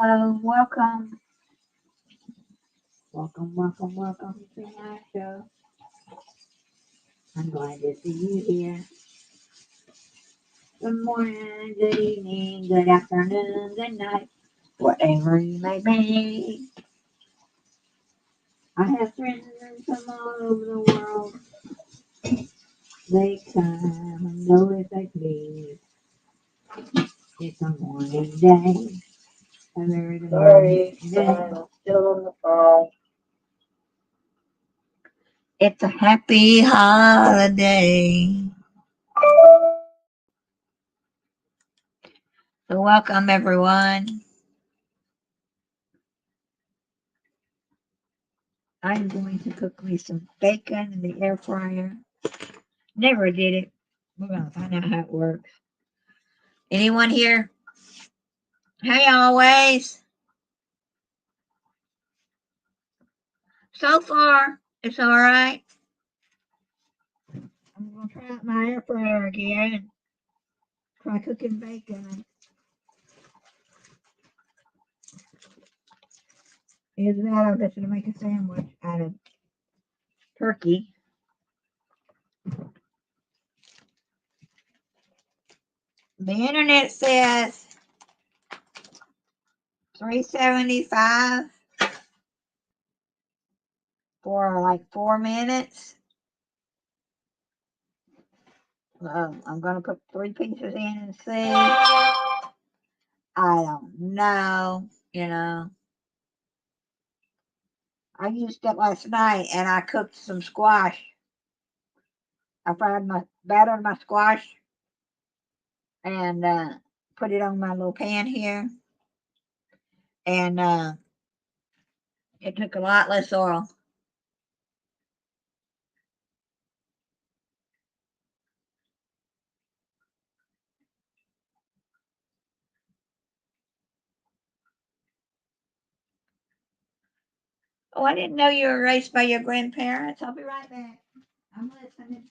Hello, welcome. Welcome to my show. I'm glad to see you here. Good morning, good evening, good afternoon, good night, whatever you may be. I have friends from all over the world. They come and go if they please. It's a morning day. A very good Sorry, morning day. I'm still on the phone. It's a happy holiday. So welcome everyone. I'm going to cook me some bacon in the air fryer. Never did it. We're gonna find out how it works. Anyone here? Hey, always. So far, it's all right. I'm gonna try out my air fryer again. Try cooking bacon. Either that, or I'm just gonna make a sandwich out of turkey. The internet says 375 for like 4 minutes. I'm gonna put 3 pieces in and see. I don't know. I used it last night and I cooked some squash. I battered my squash and put it on my little pan here, and it took a lot less oil. Oh, I didn't know you were raised by your grandparents. I'll be right back. I'm listening.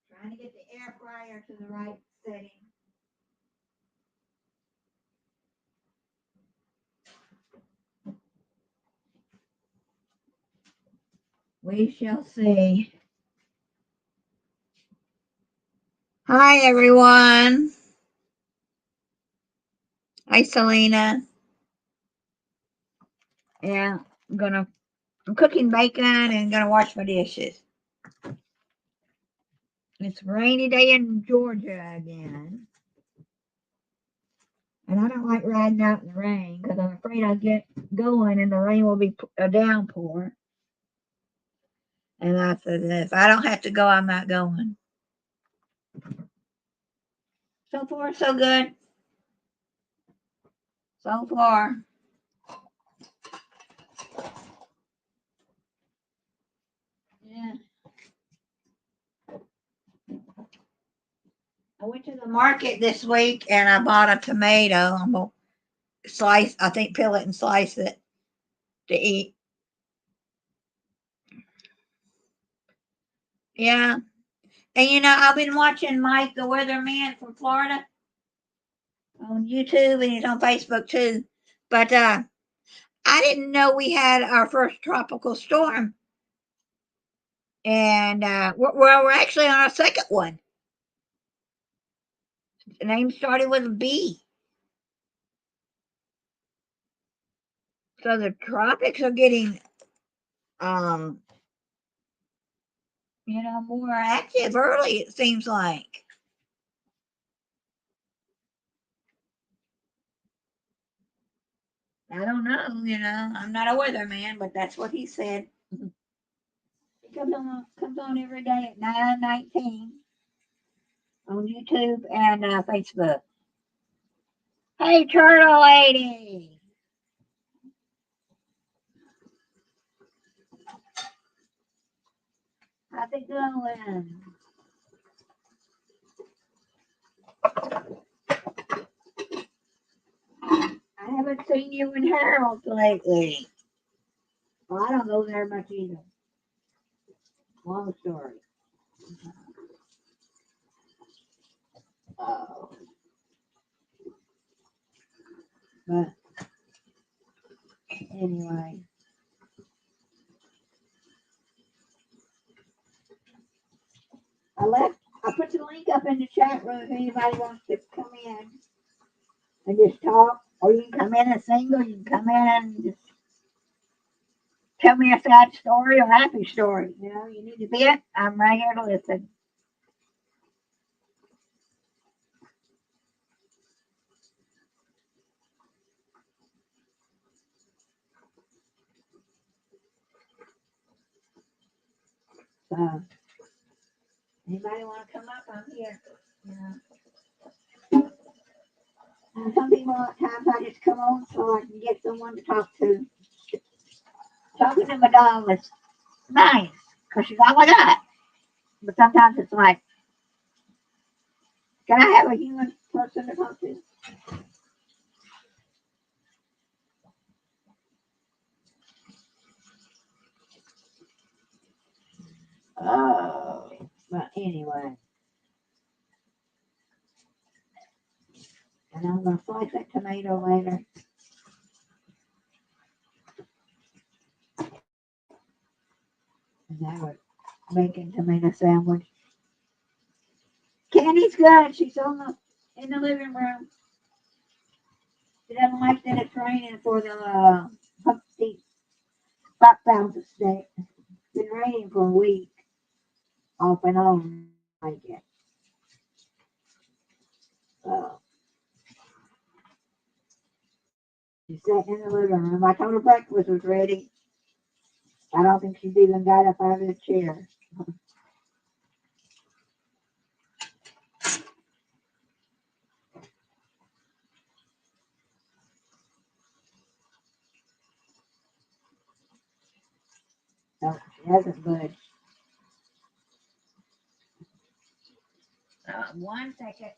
Trying to get the air fryer to the right setting. We shall see. Hi, everyone. Hi, Selena. Yeah, I'm cooking bacon and gonna wash my dishes. It's a rainy day in Georgia again. And I don't like riding out in the rain because I'm afraid I'll get going and the rain will be a downpour. And I said, if I don't have to go, I'm not going. So far, so good. So far. Yeah. I went to the market this week and I bought a tomato. I'm going to I think, peel it and slice it to eat. Yeah. And I've been watching Mike the Weatherman from Florida on YouTube, and he's on Facebook too. But I didn't know we had our first tropical storm, and we're actually on our second one. The name started with a B. So the tropics are getting, um, more active early. It seems like. I don't know. I'm not a weatherman, but that's what he said. He comes on every day at 9:19 on YouTube and Facebook. Hey, turtle lady. How's it going? I haven't seen you in Harold's lately. Well, I don't go there much either. Long story. Oh. But anyway. I put the link up in the chat room if anybody wants to come in and just talk. Or you can come in and sing, or you can come in and just tell me a sad story or happy story. You know, you need to be it. I'm right here to listen. So, anybody want to come up? I'm here. You know. Some people at times I just come on so I can get someone to talk to. Talking to my dog is nice because she's all I got. But sometimes it's like, can I have a human person to talk to? Oh, but anyway. And I'm going to slice that tomato later. And have a bacon tomato sandwich. Candy's good. She's in the living room. She doesn't like that it's raining for the Humpty Fountain State. It's been raining for a week, off and on, I guess. She's sitting in the living room. I told her breakfast was ready. I don't think she's even got up out of the chair. No, she hasn't budged. 1 second.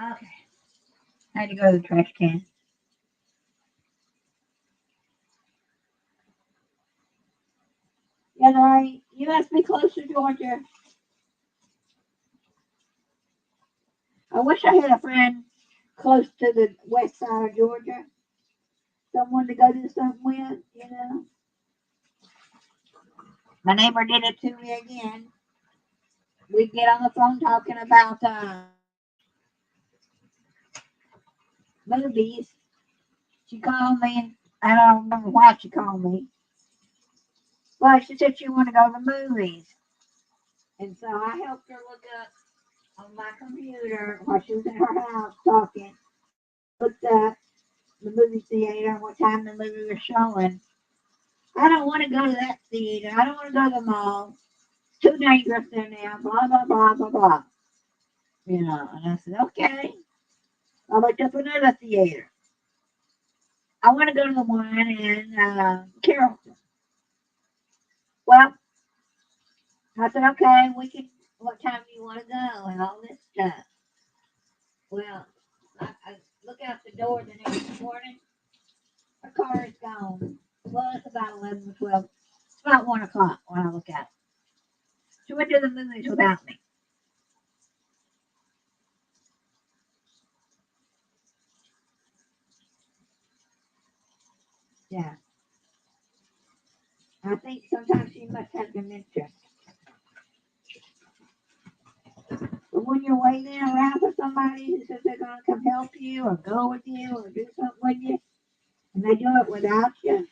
Okay. I had to go to the trash can. Yeah, right. You must be close to Georgia. I wish I had a friend close to the west side of Georgia. Someone to go do something with, you know. My neighbor did it to me again. We get on the phone talking about movies. She called me, and I don't remember why she called me. But she said she wanted to go to the movies. And so I helped her look up on my computer while she was in her house talking. Looked up the movie theater and what time the movie was showing. I don't want to go to that theater. I don't want to go to the mall. It's too dangerous there now. Blah, blah, blah, blah, blah. You know, and I said, okay. I looked up another theater. I want to go to the one in Carrollton. Well, I said, okay, what time do you want to go and all this stuff. Well, I look out the door the next morning. Her car is gone. Well, it's about 11 or 12. It's about 1 o'clock when I look at it. She went to the movies without me. Yeah. I think sometimes she must have dementia. But when you're waiting around for somebody who says they're going to come help you or go with you or do something with you, and they do it without you,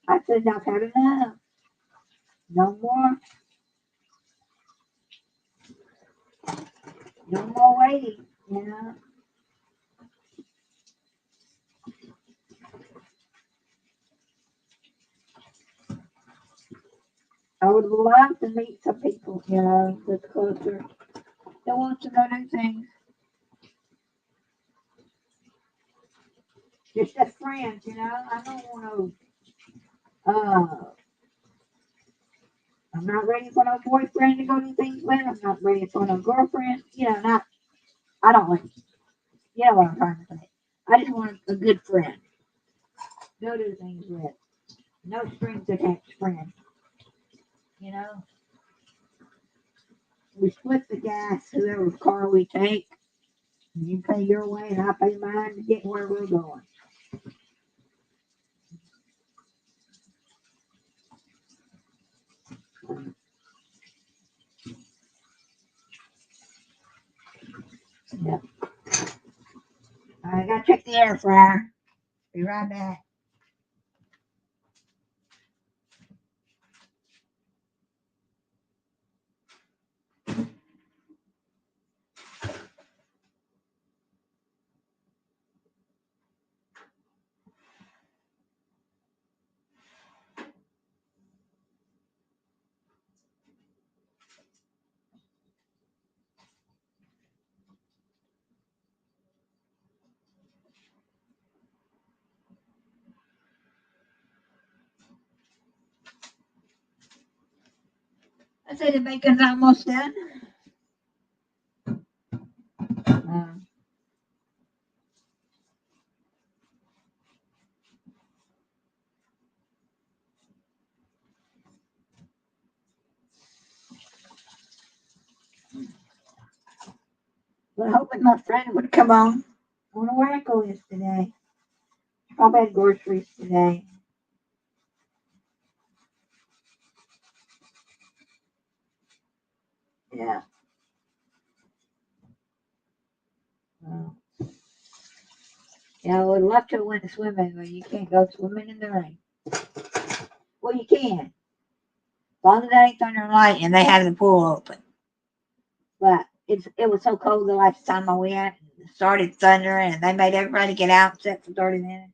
I said, I've had enough. No more. No more waiting, you know. I would love to meet some people, you know, that's closer that wants to go do things. Just as friends, you know. I don't want to I'm not ready for no boyfriend to go do things with. I'm not ready for no girlfriend. I don't want, you know what I'm trying to say. I just want a good friend. Go do things with. No strings attached friend. You know, we split the gas, whoever car we take. You pay your way and I pay mine to get where we're going. Yep. I gotta check the air fryer. Be right back. I say the bacon's almost done. Uh, but hoping my friend would come on. I wonder where Echo is today. Probably had groceries today. Yeah. Uh, yeah, I would love to went swimming, but you can't go swimming in the rain. Well, you can. As long as that ain't thunder and light and they have the pool open. But it was so cold the last time I went. It started thundering and they made everybody get out and sit for 30 minutes.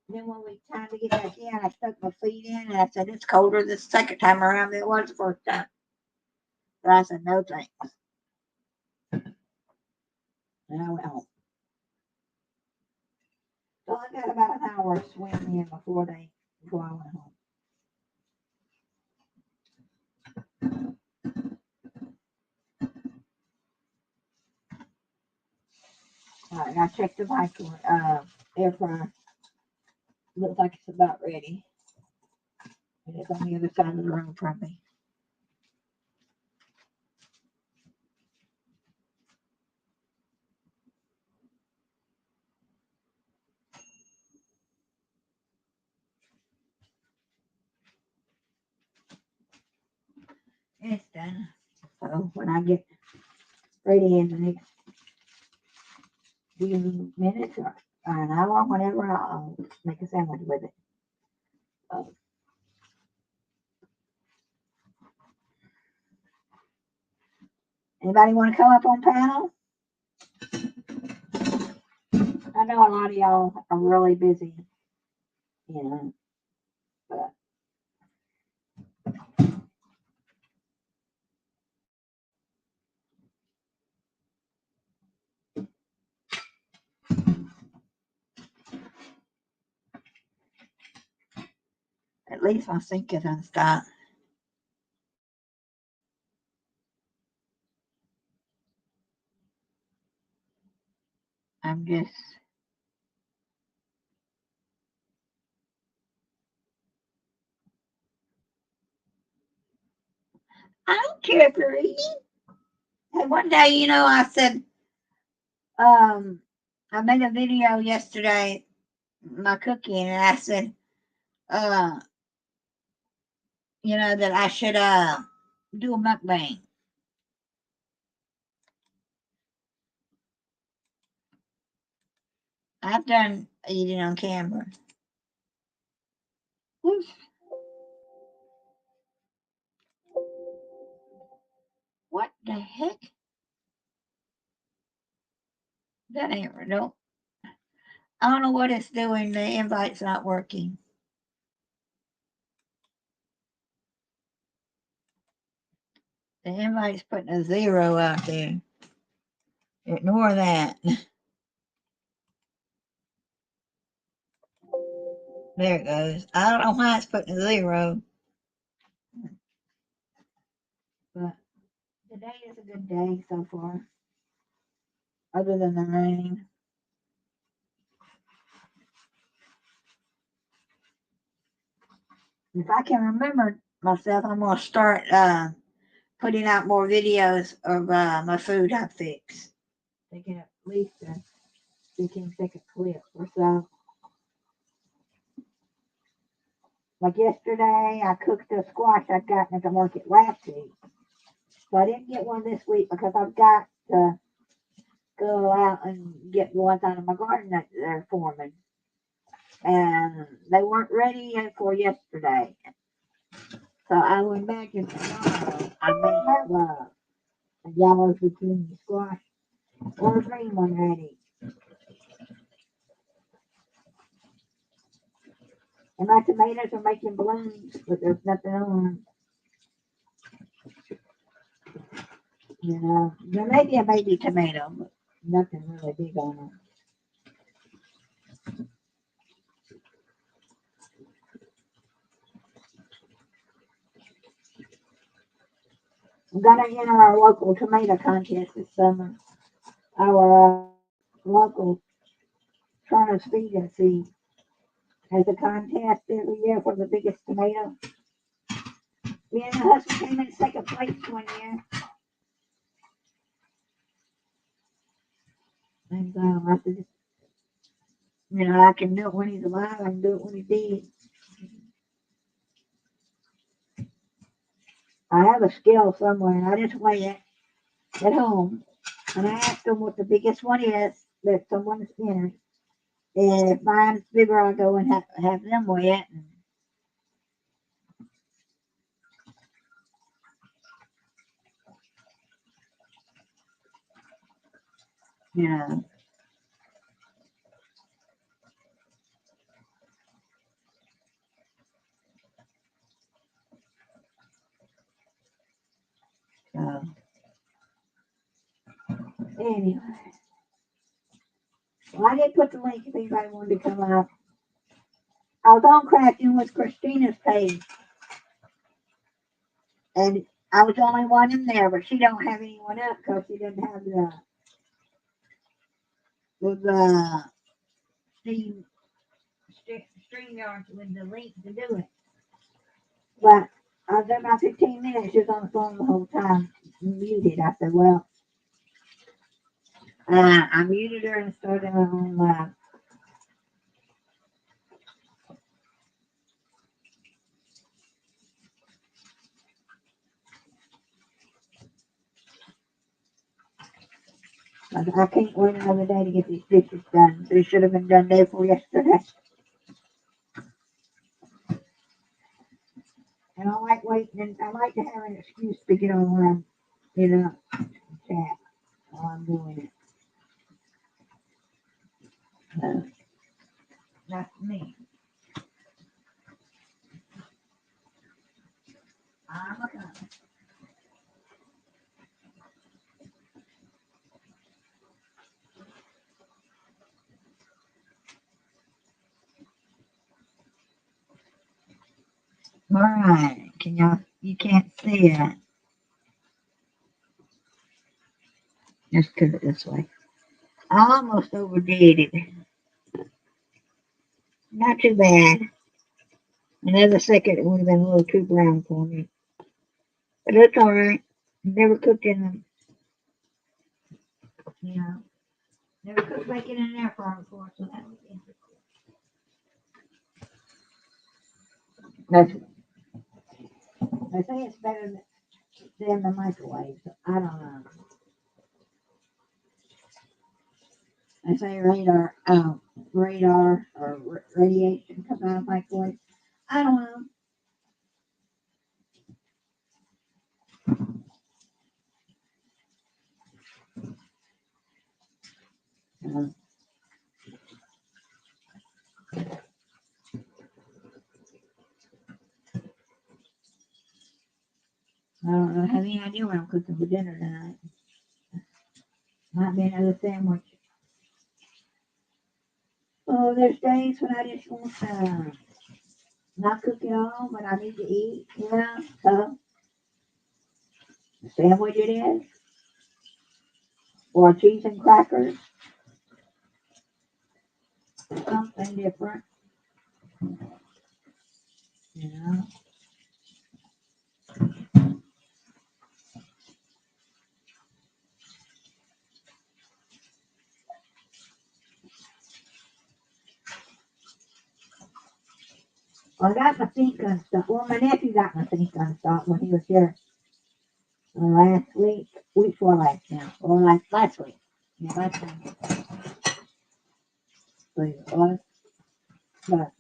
Then when we time to get back in, I stuck my feet in and I said, it's colder this second time around than it was the first time. So I said, no thanks. And I went home. So I got about an hour swim in before I went home. All right, I checked the air fryer. Looks like it's about ready. And it's on the other side of the room from me. It's done. So when I get ready in the next few minutes or an hour, whenever, I'll make a sandwich with it. So, anybody want to come up on panel? I know a lot of y'all are really busy, but at least my sink is unstopped. I'm just I don't care if you're eating. And one day, I said, I made a video yesterday, my cooking, and I said, uh, that I should do a mukbang. I've done eating on camera. Oof. What the heck? That ain't no. I don't know what it's doing. The invite's not working. The invite's putting a 0 out there. Ignore that. There it goes. I don't know why it's putting a 0. But today is a good day so far, other than the rain. If I can remember myself, I'm gonna start putting out more videos of my food I fix. Taking at least a 15-second clip or so. Like yesterday, I cooked a squash I'd gotten at the market last week. So I didn't get one this week because I've got to go out and get the ones out of my garden that they're forming. And they weren't ready for yesterday. So I went back and tomorrow I may have a yellow zucchini squash or a green one ready. And my tomatoes are making blooms, but there's nothing on them. You know, there may be a baby tomato, but nothing really big on them. I'm gonna enter our local tomato contest this summer. Our local Toronto Speed and See has a contest every year for the biggest tomato. Me and my husband came in second place one year. And I said, you know, I can do it when he's alive, I can do it when he's dead. I have a scale somewhere, and I just weigh it at home. And I ask them what the biggest one is that someone's entered. And if mine's bigger, I'll go and have them weigh it. And, you know, so anyway. Well, I did put the link if anybody wanted to come up. I was on crafting with Christina's page, and I was the only one in there, but she don't have anyone up because she didn't have the StreamYard with the link to do it. But I was there about 15 minutes. She was on the phone the whole time, muted. I said, well, I muted her and started on live. I can't wait another day to get these dishes done. They should have been done day before yesterday. And I like waiting, and I like to have an excuse to get online, you know, chat while I'm doing it. That's me. I'm a coming. All right, can y'all? You can't see it. Let's put it this way. I almost overdid it. Not too bad. Another second, it would have been a little too brown for me. But that's all right. Never cooked in them, you know. Never cooked bacon in an air fryer before, so that was interesting. That's, they say it's better than the microwave, so I don't know. They say radar or radiation comes out of microwave. I don't know. Uh, I don't have any idea what I'm cooking for dinner tonight. Might be another sandwich. Oh, there's days when I just want not cook it all, but I need to eat, you know. So, a sandwich it is, or cheese and crackers, something different, you know. Well, I got my sink unstuck. Well, my nephew got my sink unstuck when he was here last week. Week before last now. Or last week. Yeah, last time. Believe it was. But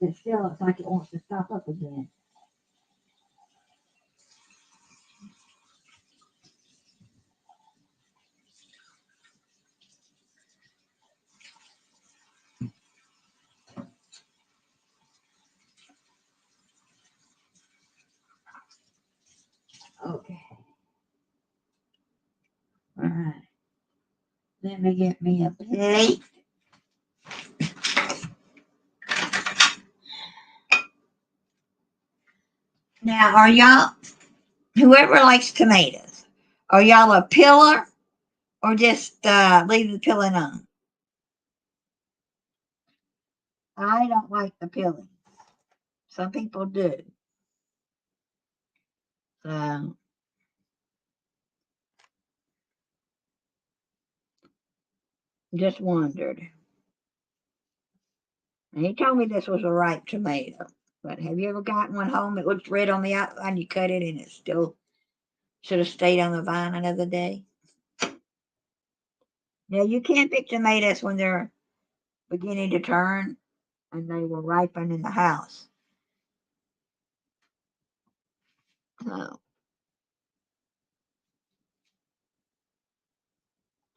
it still looks like it wants to stop up again. Okay. Alright. Let me get me a plate. Now, are y'all, whoever likes tomatoes, are y'all a pillar or just leave the peeling on? I don't like the peeling. Some people do. So, just wondered. And he told me this was a ripe tomato. But have you ever gotten one home that looks red on the outside and you cut it and it still should have stayed on the vine another day? Now, you can't pick tomatoes when they're beginning to turn and they will ripen in the house. So,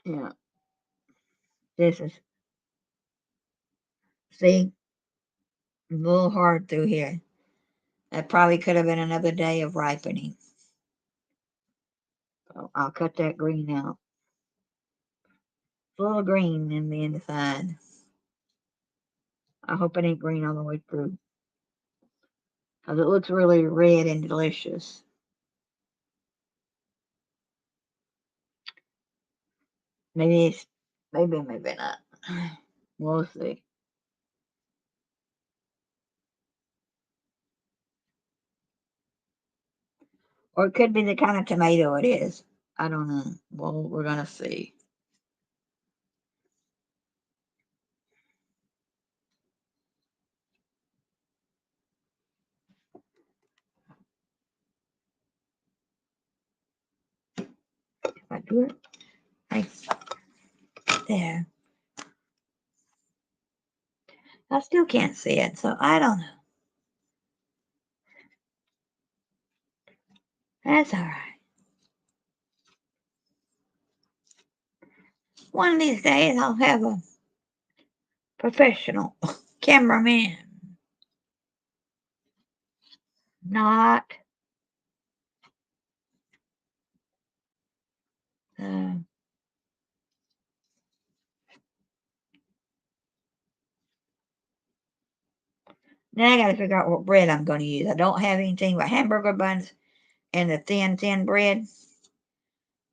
yeah, this is, see, a little hard through here. That probably could have been another day of ripening. So I'll cut that green out. Full of green in the inside. I hope it ain't green all the way through. Because it looks really red and delicious. Maybe it's, maybe not. We'll see. Or it could be the kind of tomato it is. I don't know. Well, we're gonna see. If I do it right there. I still can't see it, so I don't know. That's all right. One of these days I'll have a professional cameraman. Not uh, now I gotta figure out what bread I'm gonna use. I don't have anything but hamburger buns and the thin bread.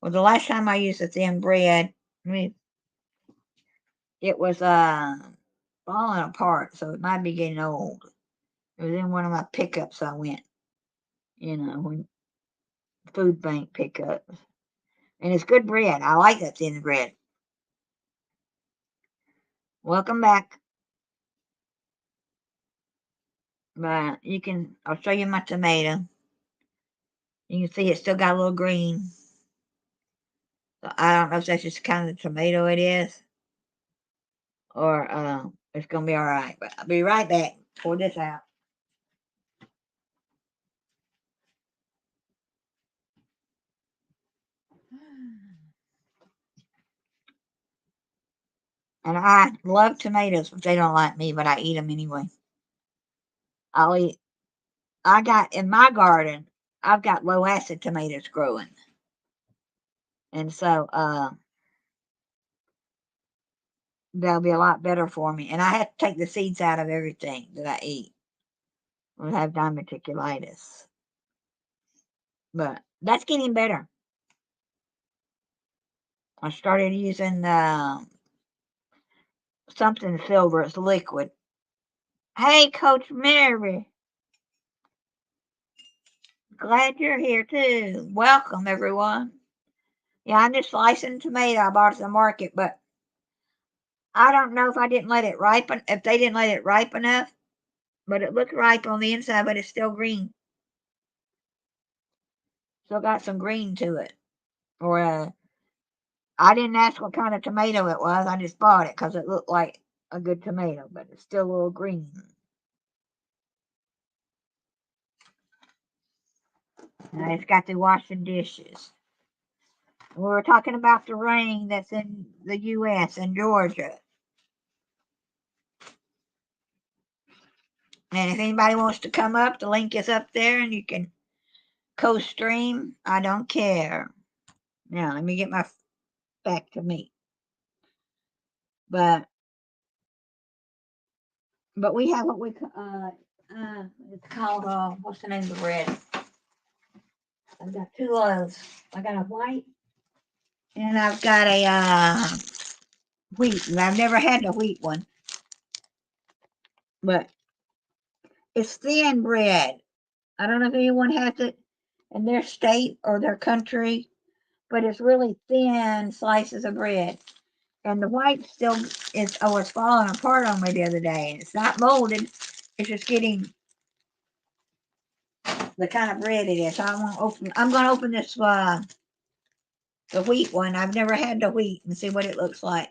Well, the last time I used the thin bread, it was falling apart, so it might be getting old. It was in one of my pickups I went, when food bank pickups. And it's good bread. I like that thin bread. Welcome back. But I'll show you my tomato. You can see it's still got a little green. So I don't know if that's just kind of the tomato it is. Or it's going to be all right. But I'll be right back. Pour this out. And I love tomatoes, but they don't like me, but I eat them anyway. I'll eat. I got in my garden, I've got low acid tomatoes growing. And so That'll be a lot better for me. And I have to take the seeds out of everything that I eat. I have diverticulitis. But that's getting better. I started using something silver. It's liquid. Hey, Coach Mary. Glad you're here too. Welcome, everyone. Yeah, I'm just slicing tomato I bought at the market, but I don't know if I didn't let it ripen, if they didn't let it ripe enough, but it looked ripe on the inside, but it's still green. Still got some green to it. Or I didn't ask what kind of tomato it was. I just bought it because it looked like a good tomato, but it's still a little green. And I just got to wash the dishes. We were talking about the rain that's in the U.S. and Georgia. And if anybody wants to come up, the link is up there and you can co-stream. I don't care. Now, let me get my back to me. But we have what we it's called what's the name of the bread? I've got two loaves. I got a white and I've got a wheat. And I've never had the wheat one, but it's thin bread. I don't know if anyone has it in their state or their country, but it's really thin slices of bread. And the white still is, oh, it's falling apart on me the other day. And it's not molded, it's just getting the kind of bread it is. So I'm going to open this, the wheat one. I've never had the wheat and see what it looks like.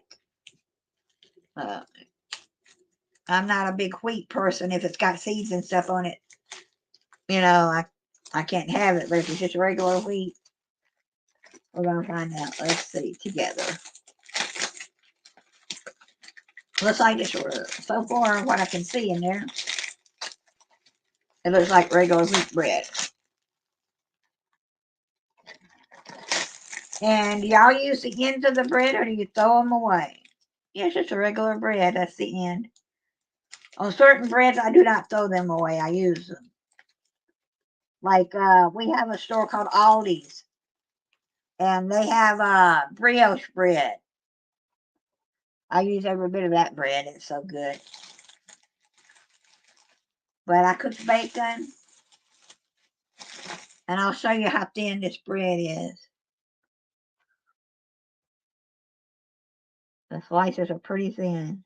I'm not a big wheat person. If it's got seeds and stuff on it, I can't have it. But if it's just regular wheat, we're going to find out. Let's see together. Looks like it's so far what I can see in there. It looks like regular wheat bread. And do y'all use the ends of the bread or do you throw them away? Yes, it's a regular bread. That's the end. On certain breads, I do not throw them away. I use them. Like we have a store called Aldi's, and they have brioche bread. I use every bit of that bread. It's so good. But I cook bacon, and I'll show you how thin this bread is. The slices are pretty thin.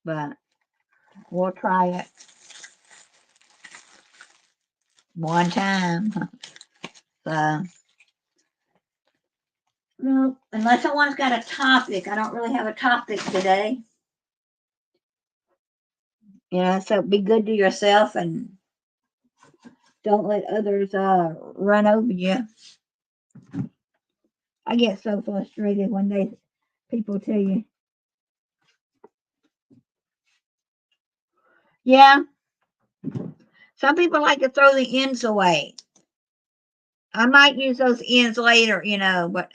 But we'll try it one time. So, no, unless someone's got a topic. I don't really have a topic today. So be good to yourself and don't let others run over you. I get so frustrated when people tell you, yeah, some people like to throw the ends away. I might use those ends later, but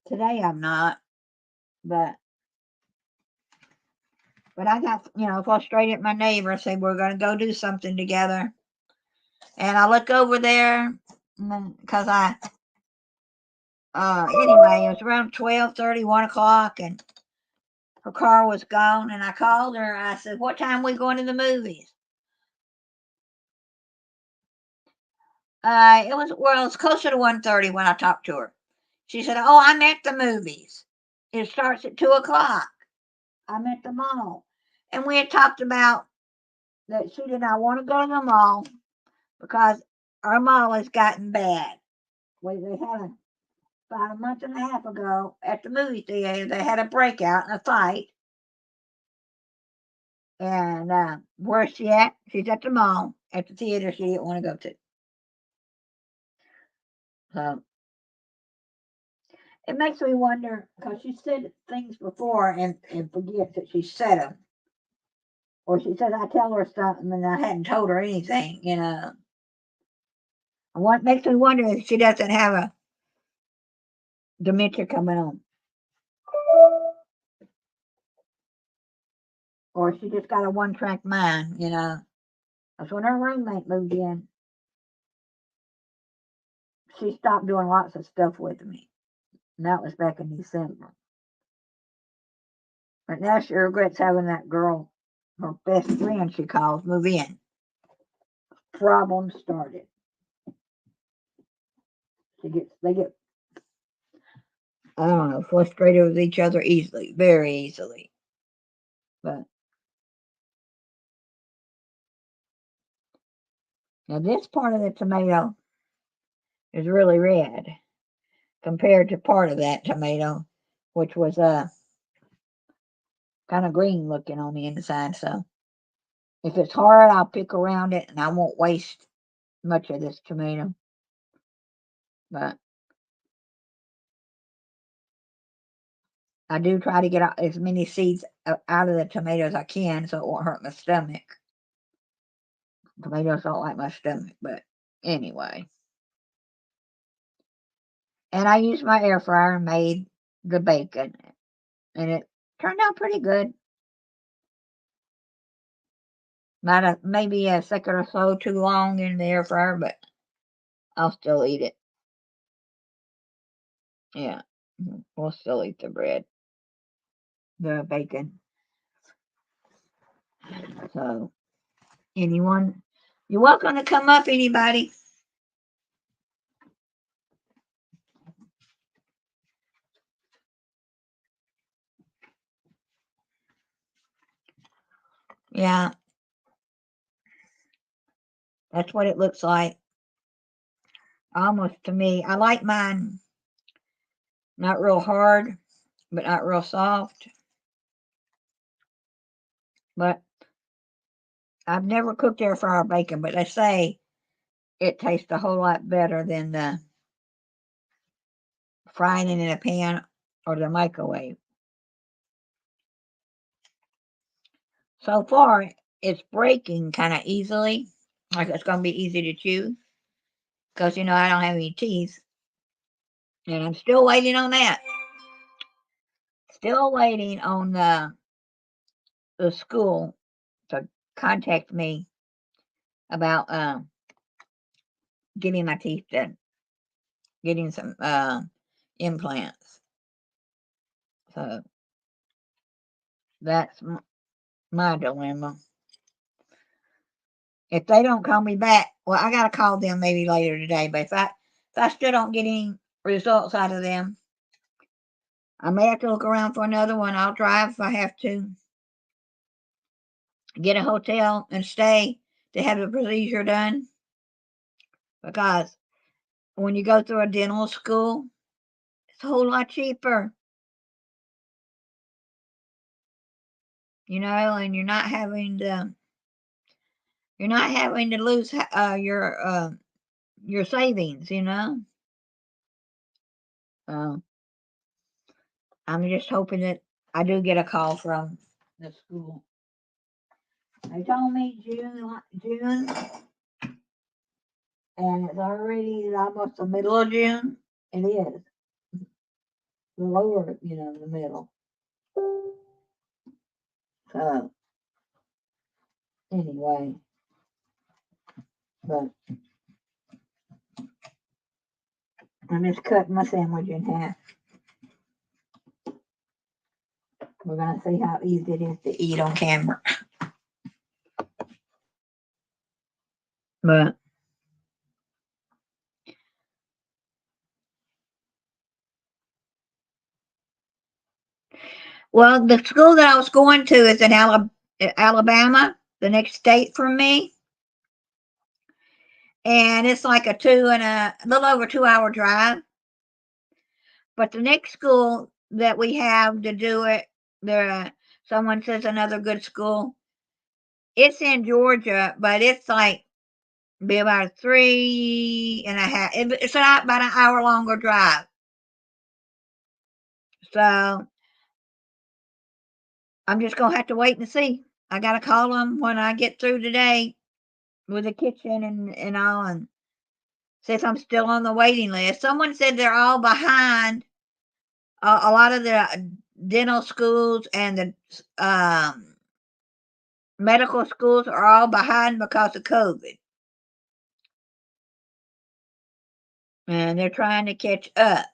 today I'm not. But I got, frustrated at my neighbor. Say we're going to go do something together, and I look over there because anyway, it was around 12:30, 1 o'clock, and her car was gone. And I called her. I said, "What time we going to the movies?" It was closer to 1:30 when I talked to her. She said, "Oh, I'm at the movies. It starts at 2 o'clock. I'm at the mall." And we had talked about that she did not want to go to the mall because our mall has gotten bad. They had about a month and a half ago at the movie theater, they had a breakout and a fight. And where's she at? She's at the mall, at the theater she didn't want to go to. So it makes me wonder because she said things before and forgets that she said them. Or she says I tell her something and I hadn't told her anything, And what makes me wonder if she doesn't have dementia coming on. Or she just got a one-track mind, you know. That's when her roommate moved in. She stopped doing lots of stuff with me. And that was back in December. But now she regrets having that girl, her best friend she calls, move in. Problem started. They get, I don't know, frustrated with each other easily, very easily. But now this part of the tomato is really red compared to part of that tomato, which was kind of green looking on the inside. So if it's hard, I'll pick around it and I won't waste much of this tomato. But I do try to get out as many seeds out of the tomato as I can so it won't hurt my stomach. Tomatoes don't like my stomach, but anyway. And I used my air fryer and made the bacon, and it turned out pretty good. Maybe a second or so too long in the air fryer, but I'll still eat it. Yeah, we'll still eat the bread, the bacon. So, anyone, you're welcome to come up, anybody. Yeah, that's what it looks like. Almost to me. I like mine not real hard, but not real soft. But I've never cooked air fryer bacon, but they say it tastes a whole lot better than the frying it in a pan or the microwave. So far, it's breaking kind of easily. Like it's going to be easy to chew because, I don't have any teeth. And I'm still waiting on that. Still waiting on the school to contact me about getting my teeth done, getting some implants. So that's my dilemma. If they don't call me back, well, I got to call them maybe later today. But if I still don't get any results out of them, I may have to look around for another one. I'll drive if I have to. Get a hotel and stay to have the procedure done. Because when you go through a dental school, it's a whole lot cheaper. And you're not having to lose your savings. I'm just hoping that I do get a call from the school. They told me June, and it's already almost the middle of June. It is the lower, the middle. So anyway, but I'm just cutting my sandwich in half. We're gonna see how easy it is to eat on camera. But well, the school that I was going to is in Alabama, the next state from me, and it's like a little over 2 hour drive. But the next school that we have to do it, someone says another good school. It's in Georgia, but it's like be about 3.5. It's about an hour longer drive. So I'm just gonna have to wait and see. I gotta call them when I get through today with the kitchen and all, and see if I'm still on the waiting list. Someone said they're all behind A lot of the dental schools and the medical schools are all behind because of COVID, and they're trying to catch up.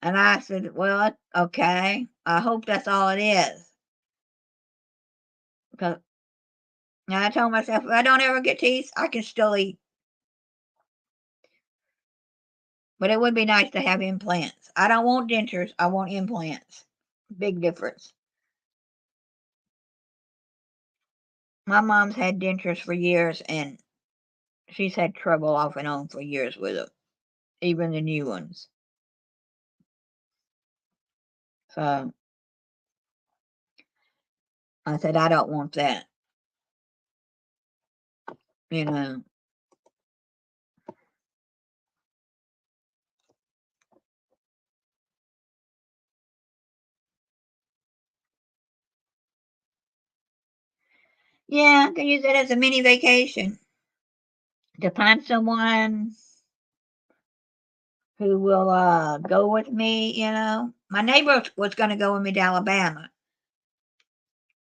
And I said, "Well, okay. I hope that's all it is." Because I told myself, if I don't ever get teeth, I can still eat. But it would be nice to have implants. I don't want dentures. I want implants. Big difference. My mom's had dentures for years, and she's had trouble off and on for years with them, even the new ones. So I said, I don't want that. You know, yeah, I can use it as a mini vacation to find someone who will go with me. My neighbor was going to go with me to Alabama.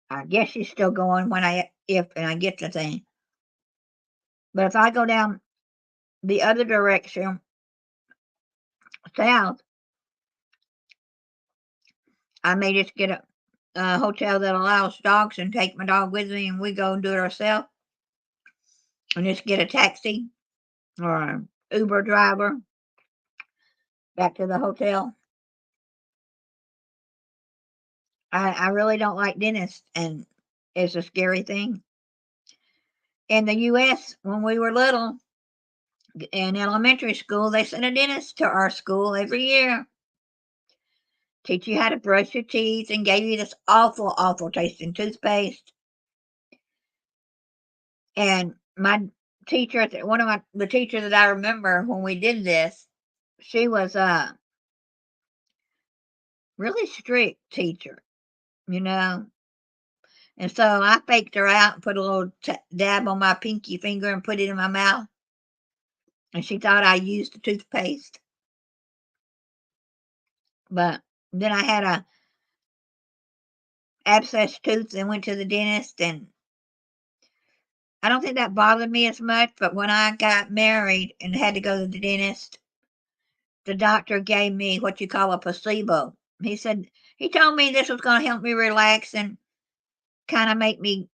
I guess she's still going when if and I get the thing. But if I go down the other direction, south, I may just get a hotel that allows dogs and take my dog with me, and we go and do it ourselves, and just get a taxi or an Uber driver back to the hotel. I really don't like dentists, and it's a scary thing. In the U.S., when we were little, in elementary school, they sent a dentist to our school every year. Teach you how to brush your teeth and gave you this awful, awful tasting toothpaste. And my teacher, one of the teachers that I remember when we did this, she was a really strict teacher, you know. And so I faked her out and put a little dab on my pinky finger and put it in my mouth. And she thought I used the toothpaste. But then I had a abscessed tooth and went to the dentist, and I don't think that bothered me as much. But when I got married and had to go to the dentist, the doctor gave me what you call a placebo. He told me this was going to help me relax and kind of make me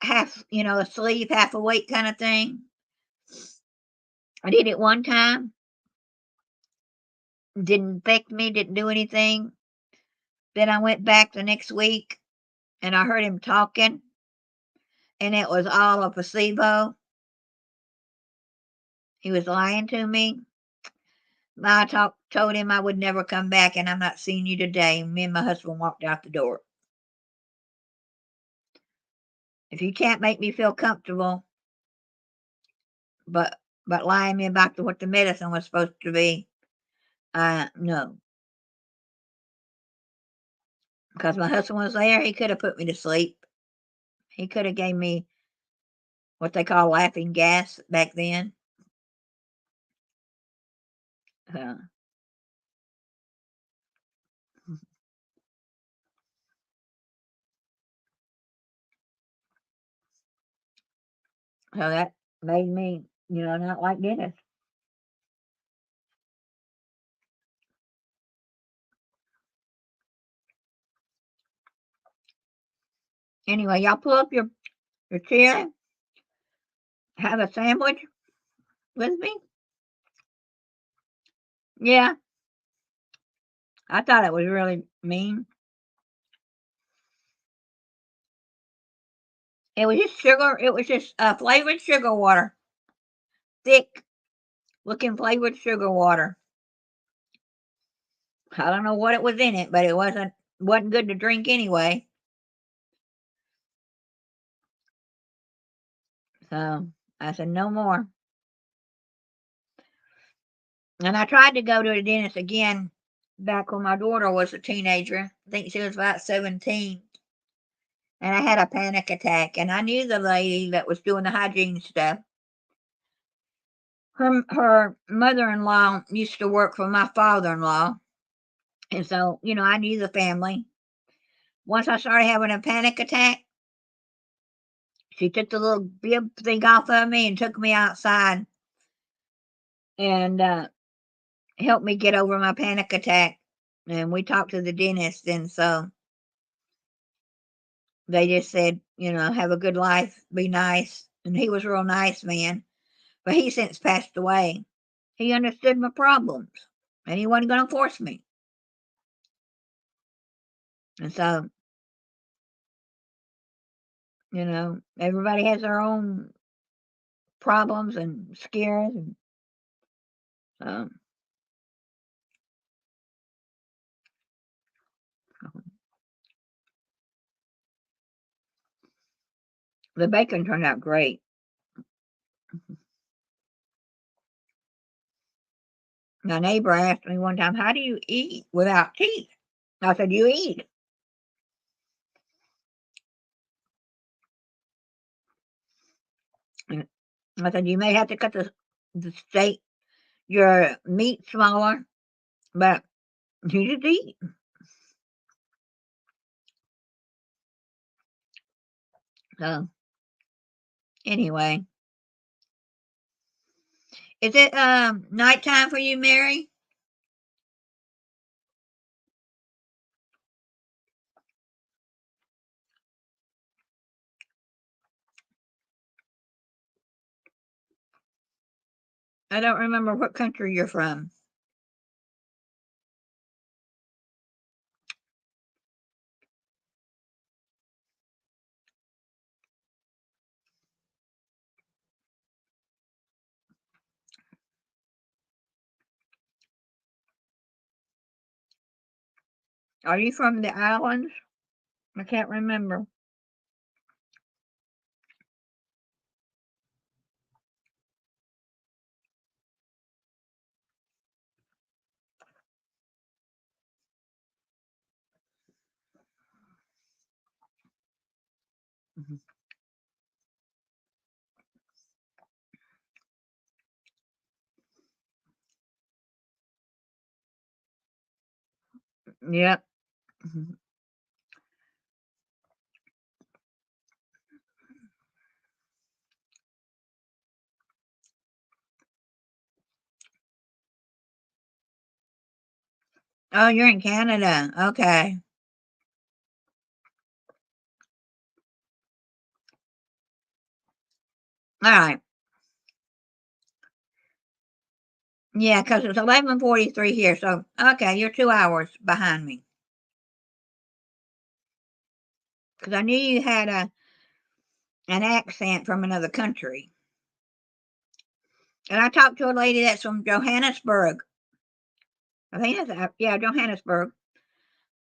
half, asleep, half awake kind of thing. I did it one time, didn't affect me, didn't do anything. Then I went back the next week and I heard him talking, and it was all a placebo. He was lying to me. Told him I would never come back, and I'm not seeing you today. Me and my husband walked out the door. If you can't make me feel comfortable, but lying me back to what the medicine was supposed to be, no. Because my husband was there, he could have put me to sleep. He could have gave me what they call laughing gas back then. Uh, so that made me, not like dentists. Anyway, y'all pull up your chair, have a sandwich with me. Yeah, I thought it was really mean. It was just sugar. It was just flavored sugar water, thick looking flavored sugar water. I don't know what it was in it, but it wasn't good to drink anyway. So I said no more. And I tried to go to the dentist again back when my daughter was a teenager. I think she was about 17. And I had a panic attack. And I knew the lady that was doing the hygiene stuff. Her mother in law used to work for my father in law. And so, I knew the family. Once I started having a panic attack, she took the little bib thing off of me and took me outside and helped me get over my panic attack. And we talked to the dentist, and so they just said, have a good life, be nice. And he was a real nice man, but he since passed away. He understood my problems, and he wasn't going to force me. And so, everybody has their own problems and scares, and so the bacon turned out great. My neighbor asked me one time, "How do you eat without teeth?" I said, "You eat." And I said, "You may have to cut the steak, your meat smaller, but you just eat." So anyway, is it nighttime for you, Mary? I don't remember what country you're from. Are you from the islands? I can't remember. Mhm. Yep. Mhm. Oh, you're in Canada. Okay. All right. Yeah, because it's 11:43 here. So, okay, you're 2 hours behind me. Because I knew you had an accent from another country. And I talked to a lady that's from Johannesburg. I think that's, yeah, Johannesburg.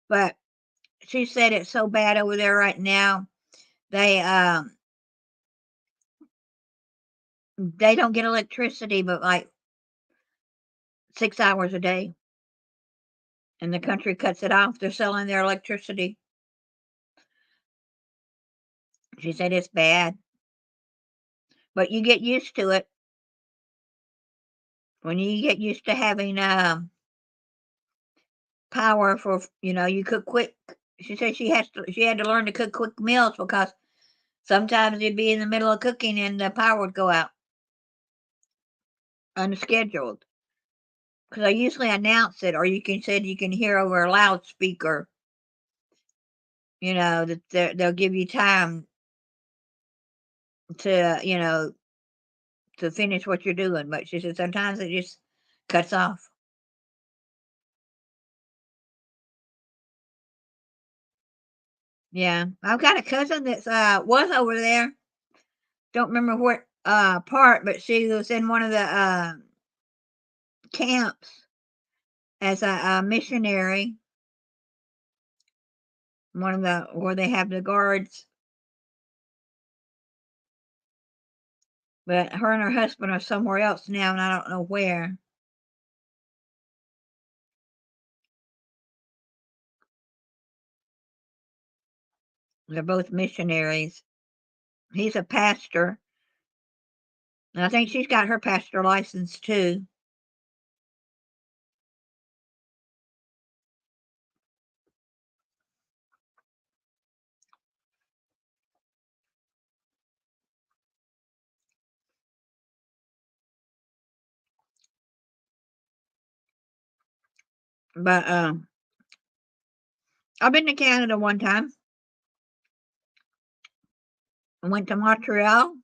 But she said it's so bad over there right now. They they don't get electricity but like 6 hours a day, and the country cuts it off. They're selling their electricity. She said it's bad, but you get used to it. When you get used to having power for, you cook quick. She said she had to learn to cook quick meals because sometimes you'd be in the middle of cooking and the power would go out unscheduled. Because I usually announce it, or you can hear over a loudspeaker. That they'll give you time to to finish what you're doing. But she said sometimes it just cuts off. Yeah, I've got a cousin that's was over there. Don't remember what part, but she was in one of the camps as a missionary. One of the where they have the guards, but her and her husband are somewhere else now, and I don't know where. They're both missionaries. He's a pastor, and I think she's got her pastor license too. But I've been to Canada one time. I went to Montreal,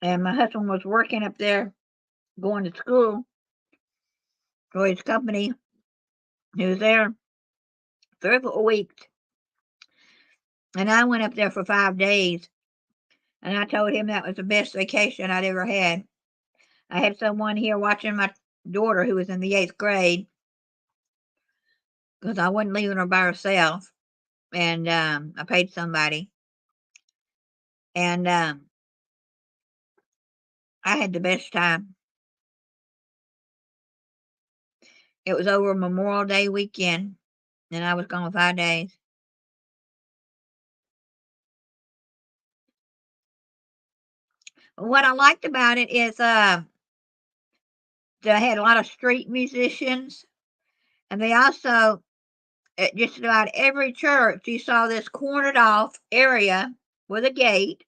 and my husband was working up there, going to school for his company. He was there 3 weeks, and I went up there for 5 days. And I told him that was the best vacation I'd ever had. I had someone here watching my daughter who was in the 8th grade because I wasn't leaving her by herself, and I paid somebody, and I had the best time. It was over Memorial Day weekend, and I was gone 5 days. What I liked about it is they had a lot of street musicians, and they also, at just about every church, you saw this cornered off area with a gate,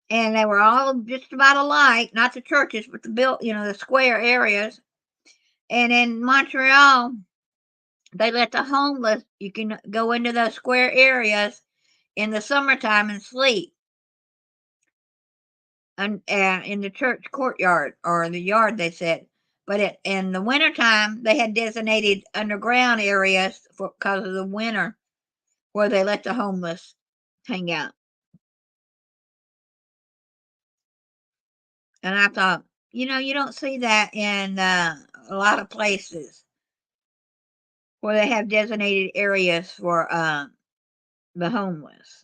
and they were all just about alike, not the churches, but the square areas. And in Montreal, they let the homeless, you can go into those square areas in the summertime and sleep in the church courtyard or the yard, they said. But in the wintertime, they had designated underground areas because of the winter where they let the homeless hang out. And I thought, you don't see that in a lot of places where they have designated areas for the homeless.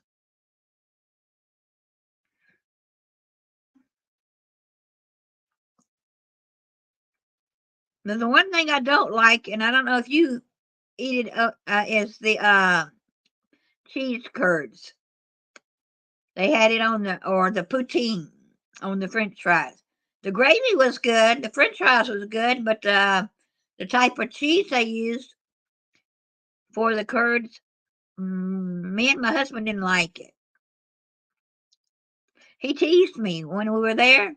But the one thing I don't like, and I don't know if you eat it, is the cheese curds. They had it on the poutine on the French fries. The gravy was good. The French fries was good, but the type of cheese they used for the curds, me and my husband didn't like it. He teased me when we were there.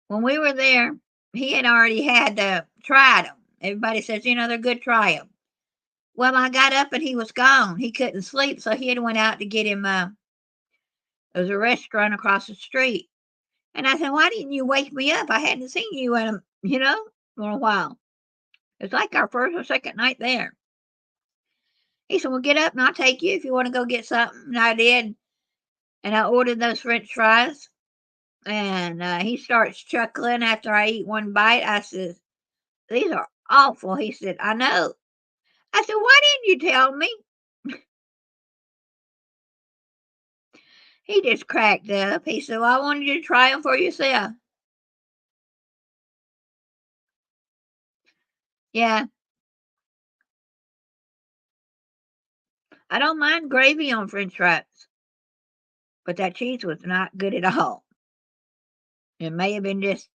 When we were there, he had already tried them. Everybody says, they're good, try them. Well, I got up and he was gone. He couldn't sleep, so he had went out to get him. There was a restaurant across the street. And I said, why didn't you wake me up? I hadn't seen you for a while. It's like our first or second night there. He said, well, get up and I'll take you if you want to go get something. And I did. And I ordered those French fries. And he starts chuckling after I eat one bite. I said, these are awful. He said, I know. I said, why didn't you tell me? He just cracked up. He said, well, I wanted you to try them for yourself. Yeah. I don't mind gravy on French fries, but that cheese was not good at all. It may have been just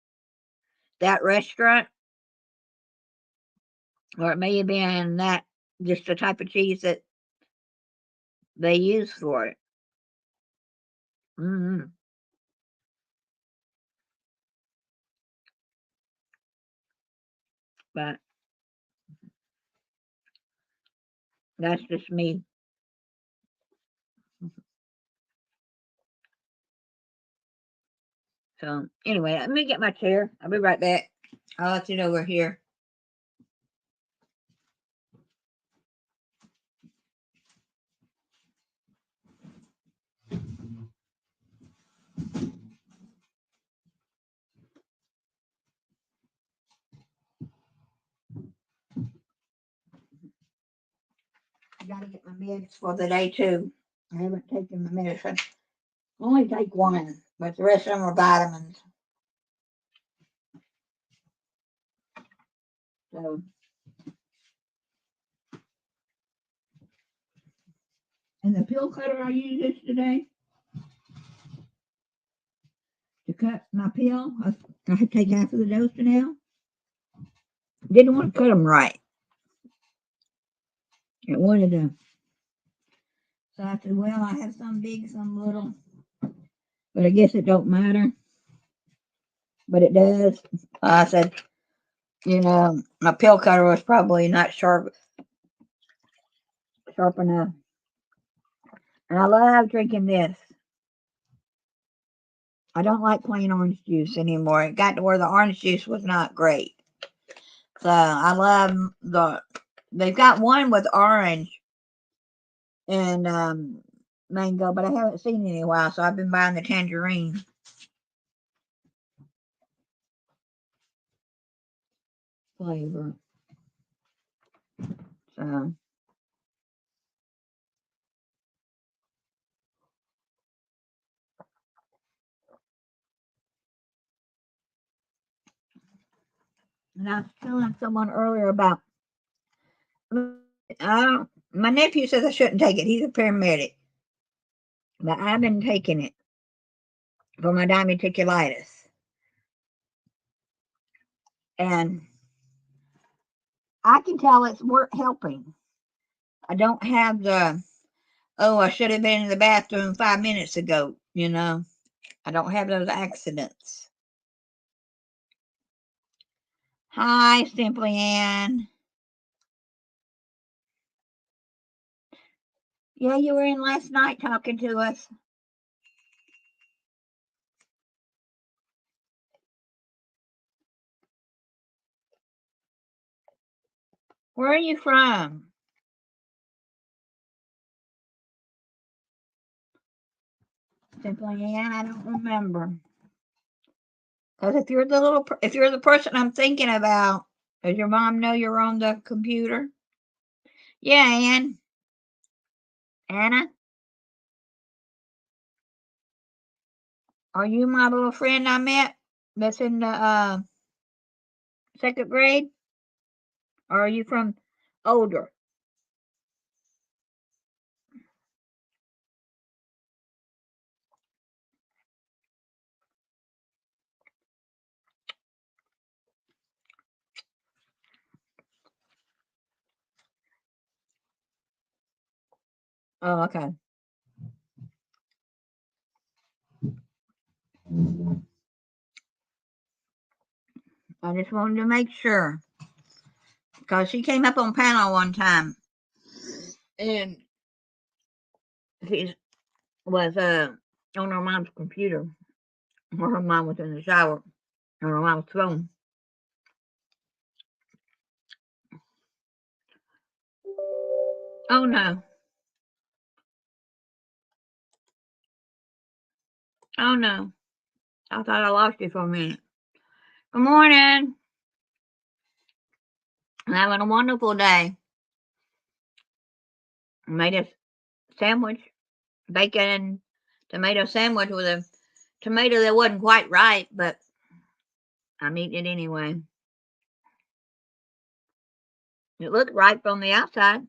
that restaurant, or it may have been that just the type of cheese that they use for it. Mm-hmm. But that's just me. So anyway, let me get my chair. I'll be right back. I'll let you know we're here. I gotta get my meds for the day too. I haven't taken my medicine. I only take one, but the rest of them are vitamins. So, and the pill cutter I used yesterday to cut my pill, I had to take half of the dose now. Didn't want to cut them right. It wanted to. So I said, well, I have some big, some little, but I guess it don't matter. But it does. I said, my pill cutter was probably not sharp enough. And I love drinking this. I don't like plain orange juice anymore. It got to where the orange juice was not great. So I love they've got one with orange and mango, but I haven't seen it in a while, so I've been buying the tangerine flavor. So and I was telling someone earlier about my nephew says I shouldn't take it. He's a paramedic. But I've been taking it for my diverticulitis. And I can tell it's helping. I don't have I should have been in the bathroom 5 minutes ago, I don't have those accidents. Hi, Simply Ann. Yeah, you were in last night talking to us. Where are you from? Simply Ann, I don't remember. Because if you're the person I'm thinking about, does your mom know you're on the computer? Yeah, Ann. Anna, are you my little friend I met that's in the second grade? Or are you from older? Oh, okay. I just wanted to make sure. Because she came up on panel one time and she was on her mom's computer where her mom was in the shower on her mom's phone. Oh no. Oh no. I thought I lost you for a minute. Good morning. I'm having a wonderful day. I made a sandwich, bacon tomato sandwich with a tomato that wasn't quite ripe, but I'm eating it anyway. It looked ripe on the outside.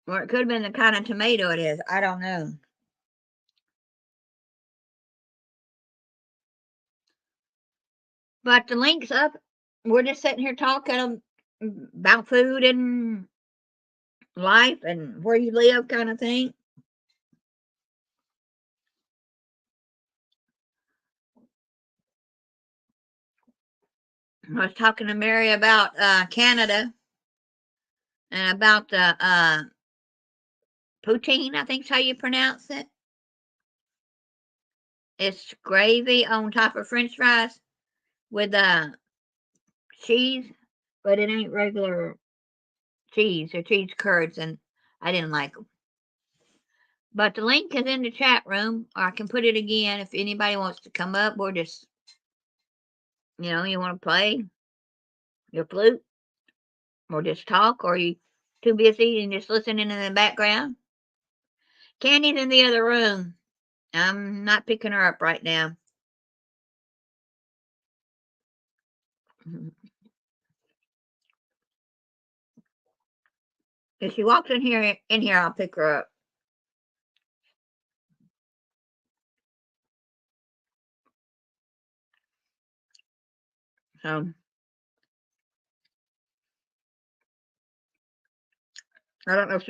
Or it could have been the kind of tomato it is. I don't know. But the link's up. We're just sitting here talking about food and life and where you live, kind of thing. I was talking to Mary about Canada and about the poutine, I think is how you pronounce it. It's gravy on top of French fries with cheese, but it ain't regular cheese or cheese curds, and I didn't like them. But the link is in the chat room, or I can put it again if anybody wants to come up or just, you want to play your flute or just talk, or you too busy and just listening in the background. Candy's in the other room. I'm not picking her up right now. If she walks in here, I'll pick her up. So I don't know if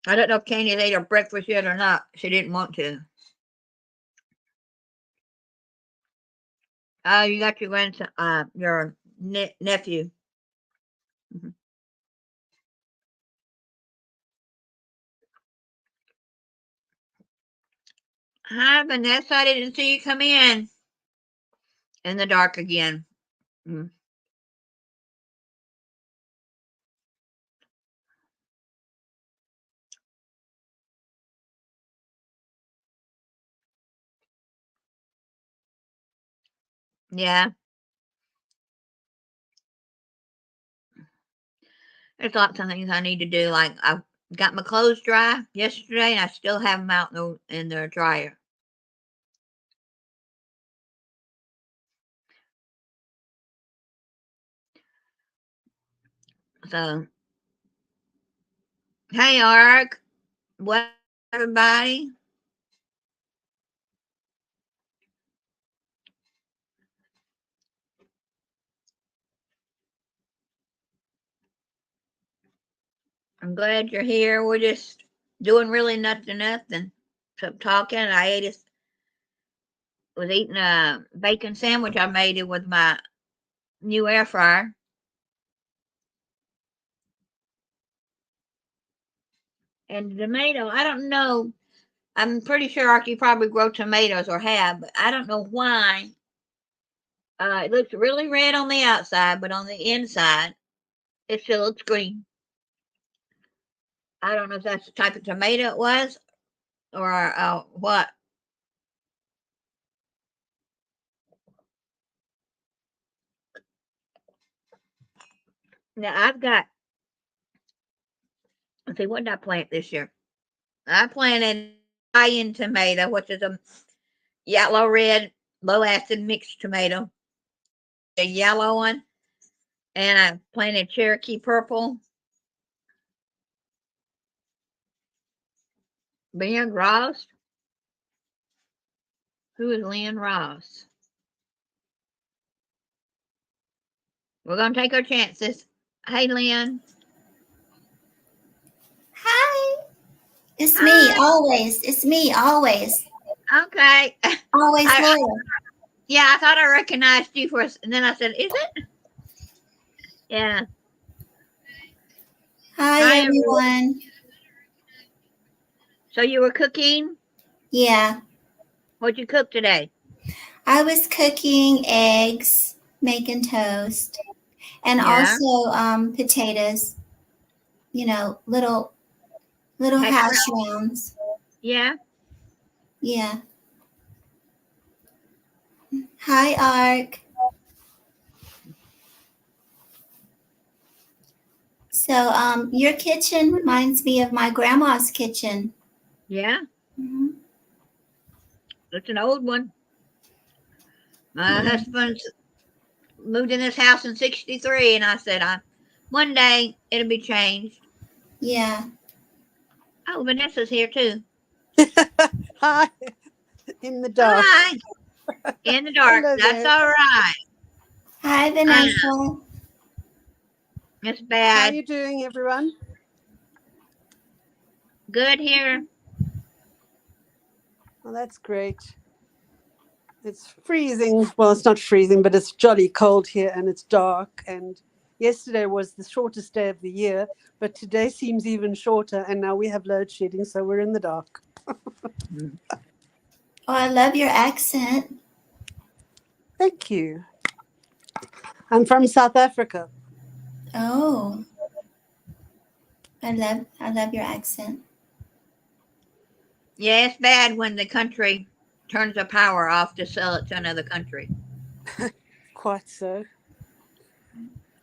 I don't know if Candy ate her breakfast yet or not. She didn't want to. You got your grandson, your nephew. Mhm. Hi, Vanessa. I didn't see you come in the dark again. Mm. Yeah, there's lots of things I need to do. Like I got my clothes dry yesterday, and I still have them out in the dryer. So, hey, Ark. What, everybody? I'm glad you're here. We're just doing really nothing. So talking. Was eating a bacon sandwich I made it with my new air fryer. And tomato, I don't know. I'm pretty sure Archie probably grow tomatoes or have, but I don't know why. It looks really red on the outside, but on the inside, it still looks green. I don't know if that's the type of tomato it was or what. Now I've got. Let's see, what did I plant this year? I planted Italian tomato, which is a yellow red low acid mixed tomato, a yellow one, and I planted Cherokee purple. Ben Ross? Who is Lynn Ross? We're going to take our chances. Hey, Lynn. Hi. It's me Hi. always. It's me always. Okay. Always loyal. Yeah, I thought I recognized you for, and then I said, "Is it?" Yeah. Hi, everyone. So you were cooking? Yeah. What'd you cook today? I was cooking eggs, making toast, and Yeah. also potatoes. You know, little hash browns. Yeah. Yeah. Hi, Ark. So your kitchen reminds me of my grandma's kitchen. Yeah. Mm-hmm. It's an old one. My Yeah. husband moved in this house in '63, and I said, one day it'll be changed. Yeah. Oh, Vanessa's here too. Hi, in the dark. Hi. In the dark. Hello That's there. all right. Hi, Vanessa. It's How are bad. you doing, everyone? Good here. Well, that's great. It's freezing. Well, it's not freezing, but it's jolly cold here and it's dark. And yesterday was the shortest day of the year, but today seems even shorter. And now we have load shedding, so we're in the dark. Oh, I love your accent. Thank you. I'm from South Africa. Oh, I love your accent. Yeah, it's bad when the country turns the power off to sell it to another country. Quite so.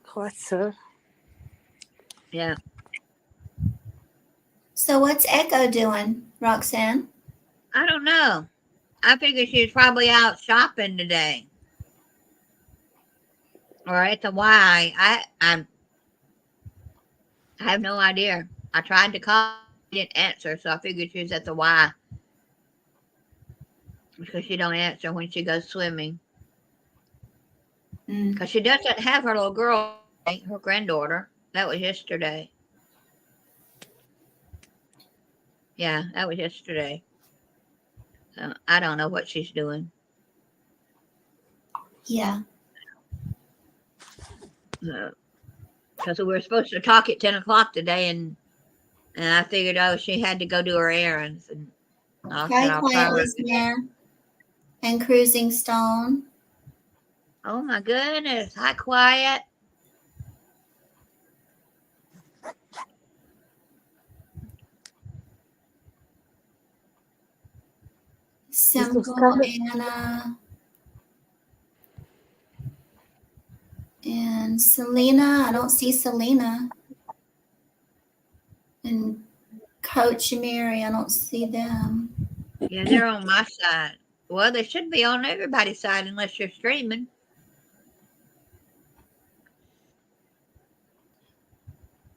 Quite so. Yeah. So what's Echo doing, Roxanne? I don't know. I figured she was probably out shopping today. Or at the Y. I have no idea. I tried to call, she didn't answer, so I figured she was at the Y. Because she don't answer when she goes swimming. Because she doesn't have her little girl, her granddaughter. That was yesterday. Yeah, that was yesterday. So I don't know what she's doing. Yeah. Because we were supposed to talk at 10 o'clock today, and I figured, oh, she had to go do her errands, and I said Hi, I'll try Quiet her. Listener and Cruising Stone. Oh my goodness! Hi, Quiet. Simple Anna. And Selena. I don't see Selena. And Coach Mary. I don't see them. Yeah, they're on my side. Well, they should be on everybody's side unless you're streaming.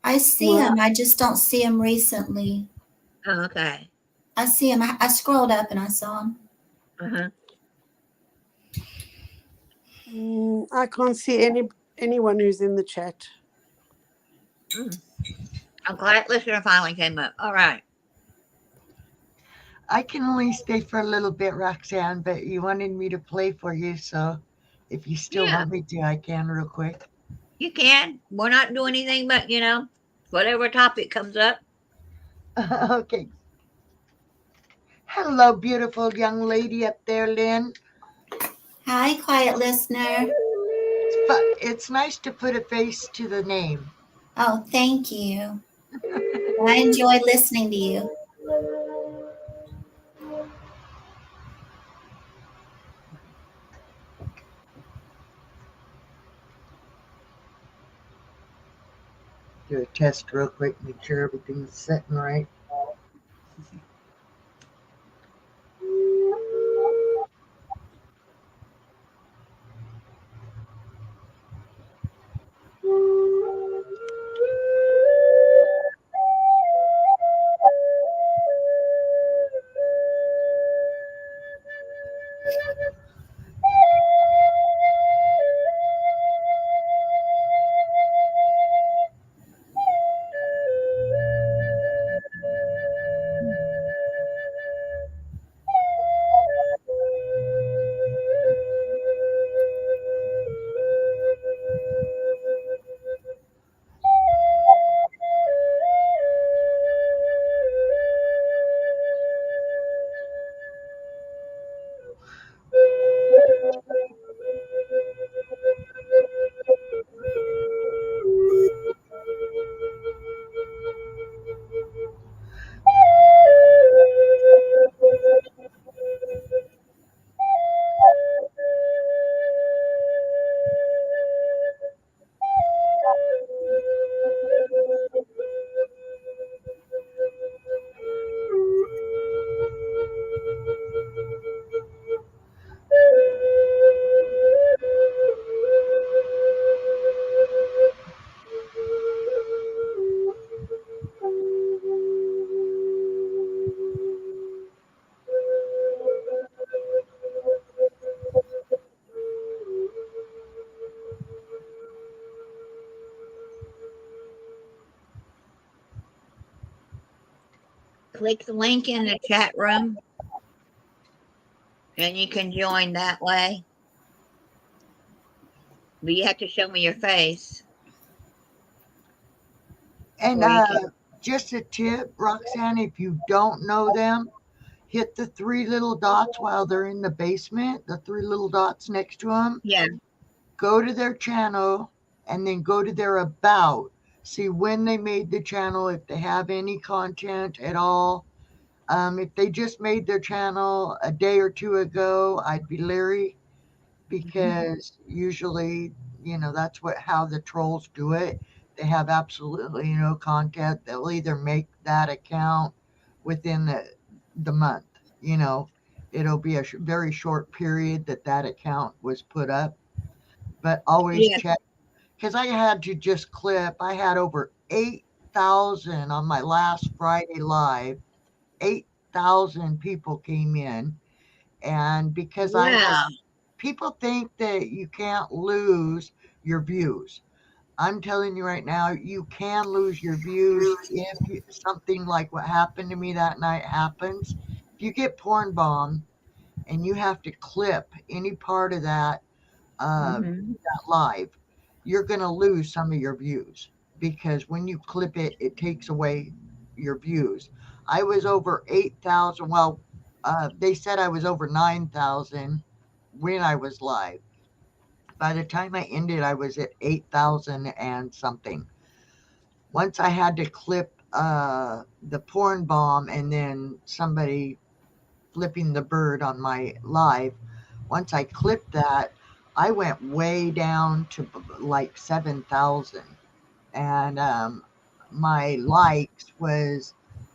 I see him. I just don't see him recently. Oh, okay. I see him. I scrolled up and I saw him. Uh-huh. I can't see anyone who's in the chat. A quiet listener finally came up. All right. I can only stay for a little bit, Roxanne, but you wanted me to play for you, so if you still Yeah. want me to, I can real quick. You can. We're not doing anything but, whatever topic comes up. Okay. Hello, beautiful young lady up there, Lynn. Hi, Quiet Listener. It's nice to put a face to the name. Oh, thank you. I enjoy listening to you. Do a test real quick, make sure everything's setting right. Click the link in the chat room, and you can join that way. But you have to show me your face. And just a tip, Roxanne, if you don't know them, hit the three little dots while they're in the basement, the three little dots next to them. Yeah. Go to their channel and then go to their about. See when they made the channel, if they have any content at all. If they just made their channel a day or two ago, I'd be leery because usually, that's how the trolls do it. They have absolutely no content. They'll either make that account within the month. It'll be a very short period that account was put up. But always check, because I had to just clip. I had over 8,000 on my last Friday live. 8,000 people came in, and because Wow. people think that you can't lose your views. I'm telling you right now, you can lose your views if something like what happened to me that night happens. If you get porn bombed and you have to clip any part of Hmm. that live, you're going to lose some of your views because when you clip it, it takes away your views. I was over 8,000. Well, they said I was over 9,000 when I was live. By the time I ended, I was at 8,000 and something. Once I had to clip the porn bomb and then somebody flipping the bird on my live, once I clipped that, I went way down to like 7,000. And my likes was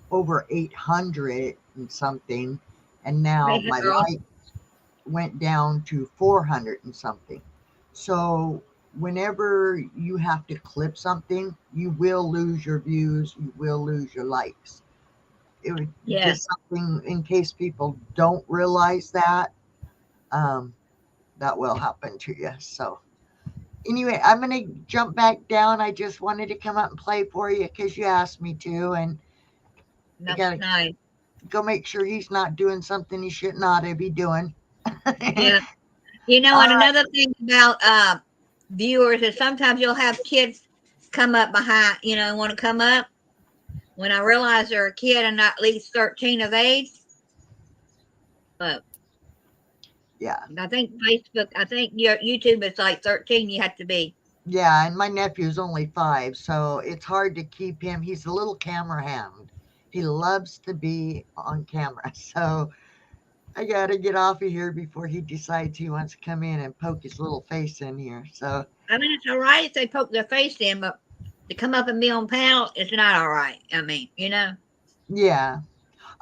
over 800 and something. And now Hey, my Harold. likes went down to 400 and something. So whenever you have to clip something, you will lose your views, you will lose your likes. It was Yeah. just something in case people don't realize that, um, that will happen to you. So anyway, I'm gonna jump back down. I just wanted to come up and play for you because you asked me to, and I That's gotta nice. go make sure he's not doing something he should not be doing. Yeah. You know, All and another thing about viewers is sometimes you'll have kids come up behind, want to come up. When I realize they're a kid and not at least 13 of age, but yeah, I think Facebook, I think your YouTube is like 13. You have to be. yeah, and my nephew's only 5, so it's hard to keep him. He's a little camera hound. He loves to be on camera, so I gotta get off of here before he decides he wants to come in and poke his little face in here. So I mean, it's all right if they poke their face in, but to come up and be on panel, it's not all right. I mean. yeah.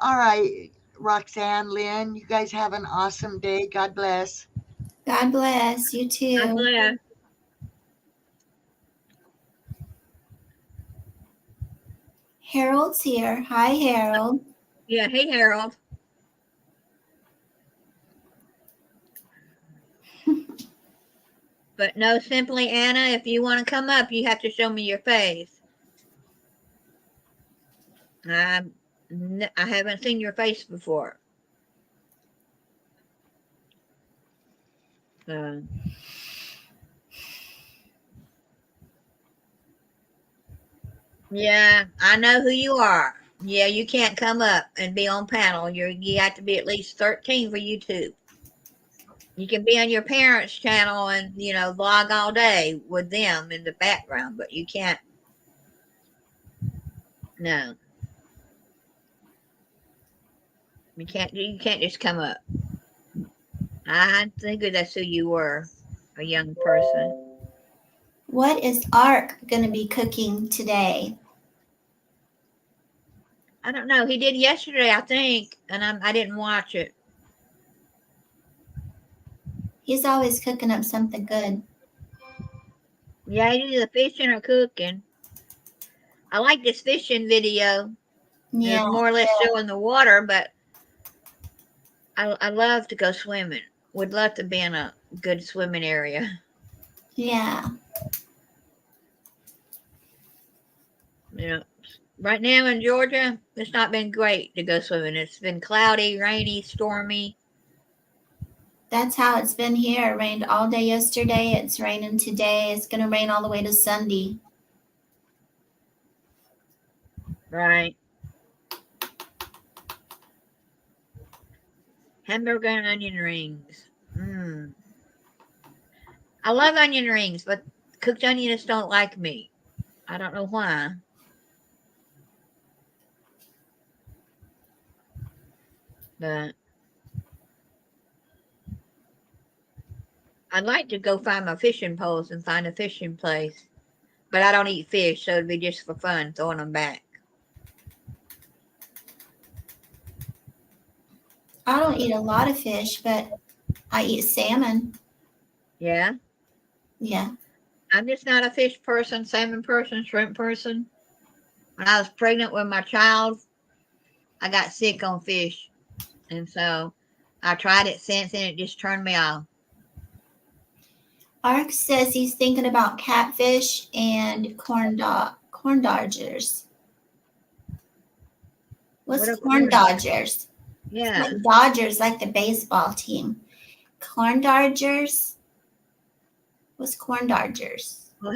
All right, Roxanne, Lynn, you guys have an awesome day. God bless. God bless. You God too. bless. Harold's here. Hi, Harold. Yeah. Hey, Harold. But no, simply Anna, if you want to come up, you have to show me your face. I I haven't seen your face before. Uh, yeah, I know who you are. Yeah, you can't come up and be on panel. You have to be at least 13 for YouTube. You can be on your parents' channel and vlog all day with them in the background, but you can't. No, you can't. You can't just come up. I figured that's who you were, a young person. What is Ark going to be cooking today? I don't know. He did yesterday, I think, and I didn't watch it. He's always cooking up something good. Yeah, he did the fishing or cooking. I like this fishing video. It was Yeah, more or less showing the water, but I love to go swimming. Would love to be in a good swimming area. yeah. Right now in Georgia, it's not been great to go swimming. It's been cloudy, rainy, stormy. That's how it's been here. It rained all day yesterday. It's raining today. It's going to rain all the way to Sunday. Right. Hamburger and onion rings. Mmm. I love onion rings, but cooked onions don't like me. I don't know why. But I'd like to go find my fishing poles and find a fishing place. But I don't eat fish, so it'd be just for fun throwing them back. I don't eat a lot of fish, but I eat salmon. Yeah. Yeah. I'm just not a fish person, salmon person, shrimp person. When I was pregnant with my child, I got sick on fish. And so I tried it since and it just turned me off. Ark says he's thinking about catfish and corn dodgers. What's What are corn dodgers? Yeah. Like Dodgers, like the baseball team. Corn dodgers. What's corn dodgers? Well,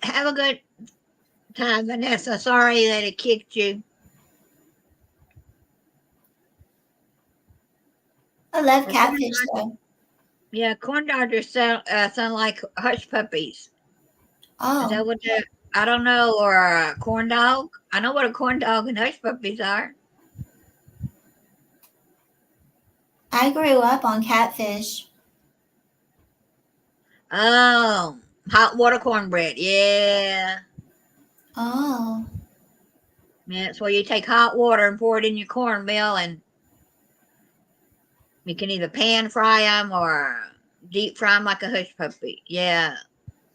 have a good time, Vanessa. Sorry that it kicked you. I love Well, catfish though. Yeah, corn dodgers sound like hush puppies. Is that Oh, what they're? I don't know, or a corn dog. I know what a corn dog and hush puppies are. I grew up on catfish. Oh, hot water cornbread. Yeah. Oh, Yeah, it's where you take hot water and pour it in your cornmeal, and you can either pan fry them or deep fry them like a hush puppy. Yeah.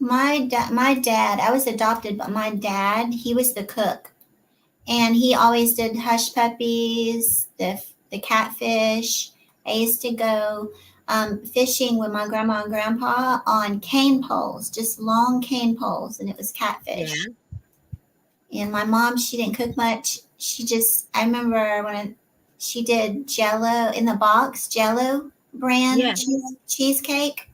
my dad. I was adopted, but my dad, he was the cook, and he always did hush puppies, the catfish. I used to go fishing with my grandma and grandpa on cane poles, just long cane poles, and it was catfish. Yeah. And my mom, she didn't cook much. I remember when she did Jello in the box, Jello brand Yeah. cheesecake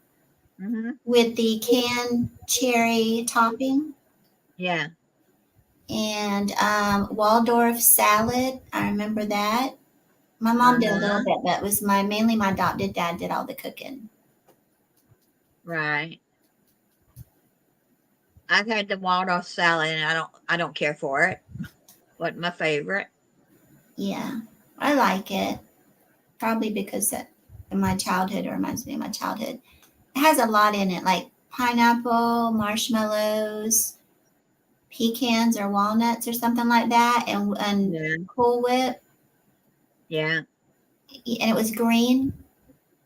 Mm-hmm. with the canned cherry topping Yeah. and Waldorf salad. I remember that. My mom did a little bit, but it was mainly my adopted dad did all the cooking. Right. I've had the Waldorf salad, and I don't care for it. Wasn't my favorite. Yeah, I like it. Probably because in my childhood, it reminds me of my childhood. It has a lot in it, like pineapple, marshmallows, pecans or walnuts or something like that, and Yeah. Cool Whip, Yeah. and it was green.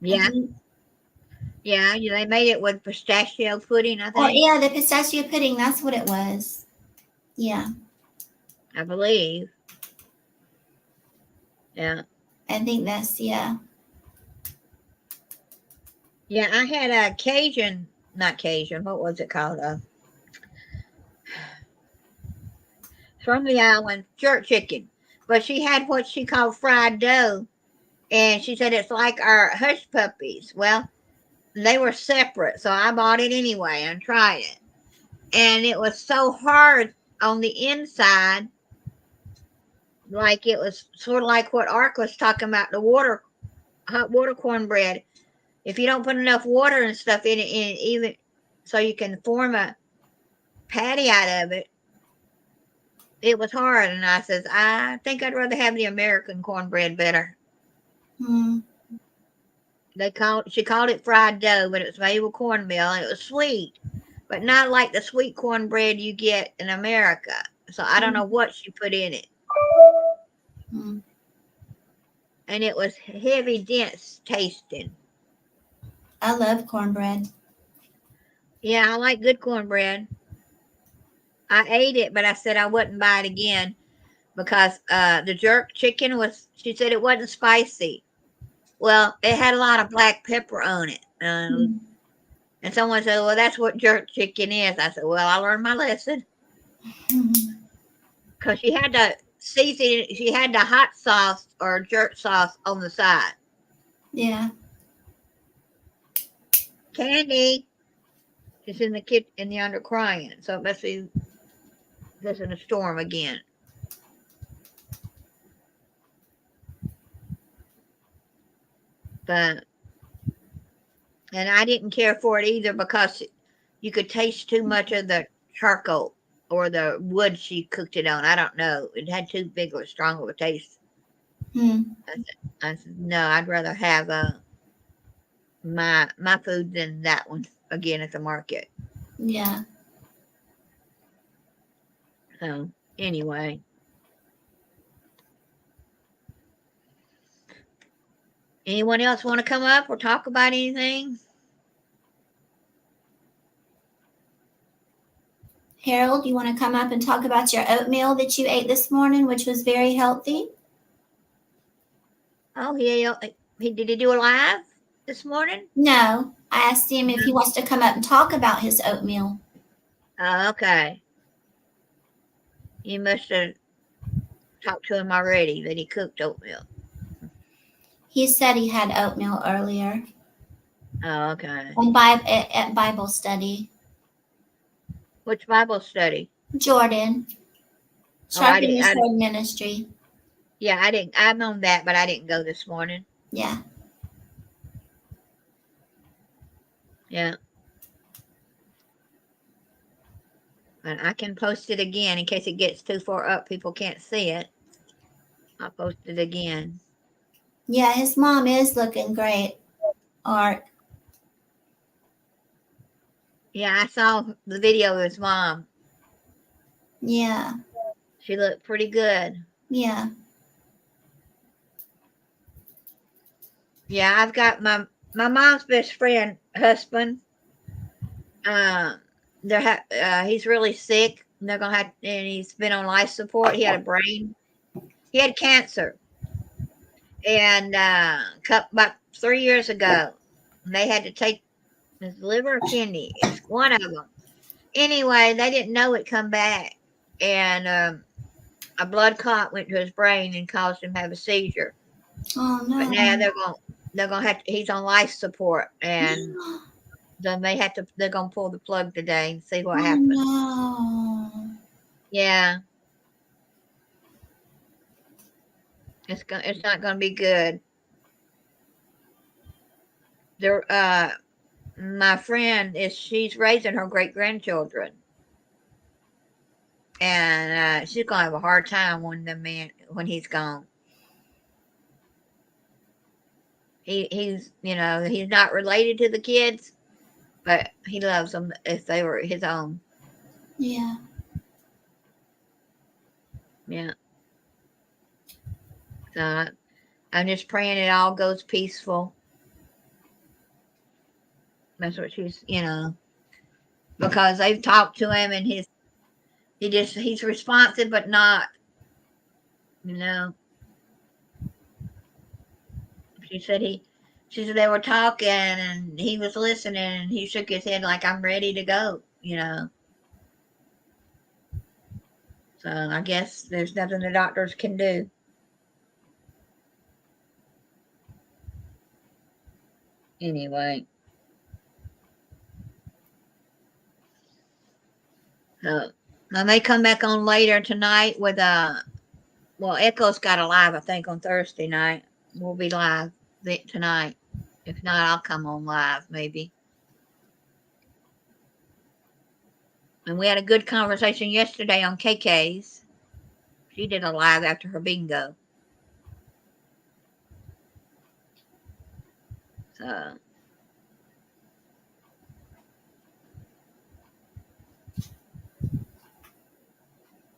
I Yeah. think. Yeah. They made it with pistachio pudding, I Or think. yeah, the pistachio pudding. That's what it was. Yeah, I believe. Yeah. I think that's yeah. Yeah. I had a Cajun, not Cajun. What was it called? From the island, jerk chicken. But she had what she called fried dough, and she said it's like our hush puppies. Well, they were separate, so I bought it anyway and tried it. And it was so hard on the inside, like it was sort of like what Ark was talking about, the hot water cornbread. If you don't put enough water and stuff in it, even so you can form a patty out of it, it was hard. And I says, I think I'd rather have the American cornbread better. Hmm. She called it fried dough, but it was made with cornmeal. And it was sweet, but not like the sweet cornbread you get in America. So I don't know what she put in it. Hmm. And it was heavy, dense tasting. I love cornbread. Yeah, I like good cornbread. I ate it, but I said I wouldn't buy it again because the jerk chicken she said it wasn't spicy. Well, it had a lot of black pepper on it. And someone said, well, that's what jerk chicken is. I said, well, I learned my lesson. Because she had to season it. She had the hot sauce or jerk sauce on the side. Yeah. Candy is in the kitchen in the under crying. So it must be there's in a storm again. But and I didn't care for it either because you could taste too much of the charcoal or the wood she cooked it on. I don't know. It had too big or strong of a taste. Hmm. I said no, I'd rather have my food than that one again at the market. Yeah. So anyway. Anyone else want to come up or talk about anything? Harold, you want to come up and talk about your oatmeal that you ate this morning, which was very healthy? Oh, did he do a live this morning? No, I asked him if he wants to come up and talk about his oatmeal. Oh, okay. You must have talked to him already that he cooked oatmeal. He said he had oatmeal earlier Oh, okay. at Bible study. Which Bible study? Jordan, Oh, I Sharpening didn't. the Sword Ministry. Yeah, I didn't. I'm on that, but I didn't go this morning. Yeah. Yeah. But I can post it again in case it gets too far up. People can't see it. I'll post it again. Yeah, his mom is looking great. Art. Yeah, I saw the video of his mom. Yeah. She looked pretty good. Yeah. Yeah, I've got my mom's best friend husband. He's really sick. They're gonna have, and he's been on life support. He had he had cancer, and about 3 years ago, they had to take his liver or kidney. It's one of them. Anyway, they didn't know it come back, and a blood clot went to his brain and caused him to have a seizure. Oh no. But now they're gonna have to, he's on life support, and then they're gonna pull the plug today and see what happens. No. Yeah. It's not gonna be good. My friend she's raising her great grandchildren. And she's gonna have a hard time when he's gone. He's he's not related to the kids, but he loves them if they were his own. Yeah. Yeah. So I'm just praying it all goes peaceful. That's what she's because they've talked to him and he's responsive but not. She said they were talking and he was listening and he shook his head like I'm ready to go. So I guess there's nothing the doctors can do. Anyway. So I may come back on later tonight with Echo's got a live, I think, on Thursday night. We'll be live tonight. If not, I'll come on live maybe. And we had a good conversation yesterday on KK's. She did a live after her bingo. So.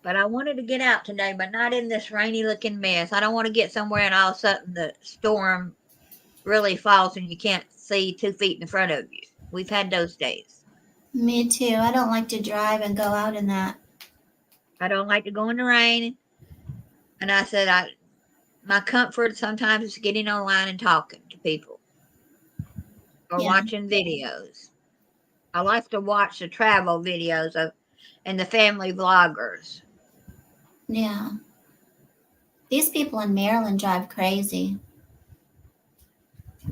But I wanted to get out today, but not in this rainy looking mess. I don't want to get somewhere and all of a sudden the storm really falls and you can't see 2 feet in front of you. We've had those days. Me too. I don't like to drive and go out in that. I don't like to go in the rain. And I said, my comfort sometimes is getting online and talking to people or watching videos. I like to watch the travel videos and the family vloggers. Yeah. These people in Maryland drive crazy.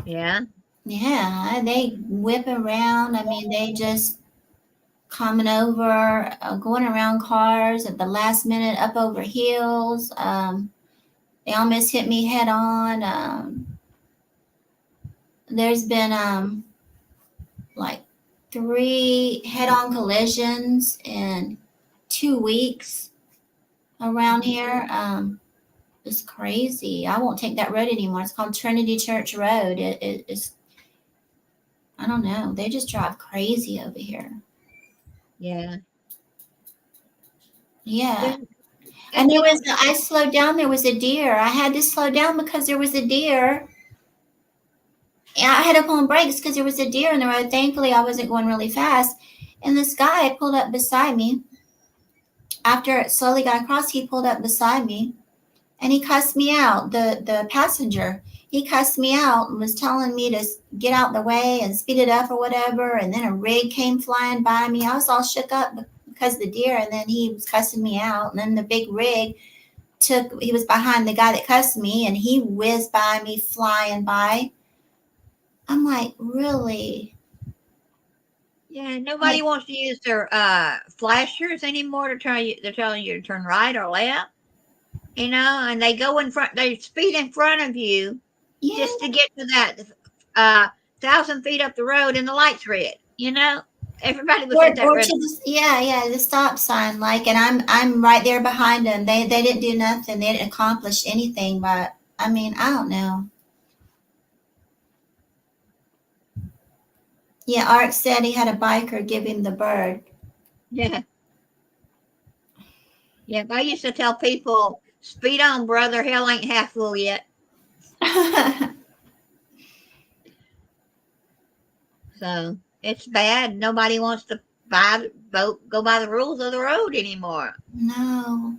Yeah? Yeah, they whip around. I mean, they just coming over, going around cars at the last minute, up over hills. They almost hit me head on. There's been like 3 head-on collisions in 2 weeks around here. It's crazy. I won't take that road anymore. It's called Trinity Church Road. It's, I don't know. They just drive crazy over here. Yeah. Yeah. And I slowed down. There was a deer. I had to slow down because there was a deer. And I had to pull on brakes because there was a deer in the road. Thankfully, I wasn't going really fast. And this guy pulled up beside me. After it slowly got across, he pulled up beside me and he cussed me out, the passenger. he cussed me out and was telling me to get out the way and speed it up or whatever. And then a rig came flying by me. I was all shook up because of the deer. And then he was cussing me out. And then the big rig he was behind the guy that cussed me, and he whizzed by me, flying by. I'm like, really? Yeah, nobody wants to use their flashers anymore to tell you. They're telling you to turn right or left. You know, and they go in front. They speed in front of you Yeah. just to get to that 1,000 feet up the road, and the light's red. You know, everybody was at that Or red. to the stop sign, like, and I'm right there behind them. They didn't do nothing. They didn't accomplish anything. But I mean, I don't know. Yeah, Art said he had a biker give him the bird. Yeah. Yeah, I used to tell people, speed on, brother. Hell ain't half full yet. So it's bad. Nobody wants to go by the rules of the road anymore. No.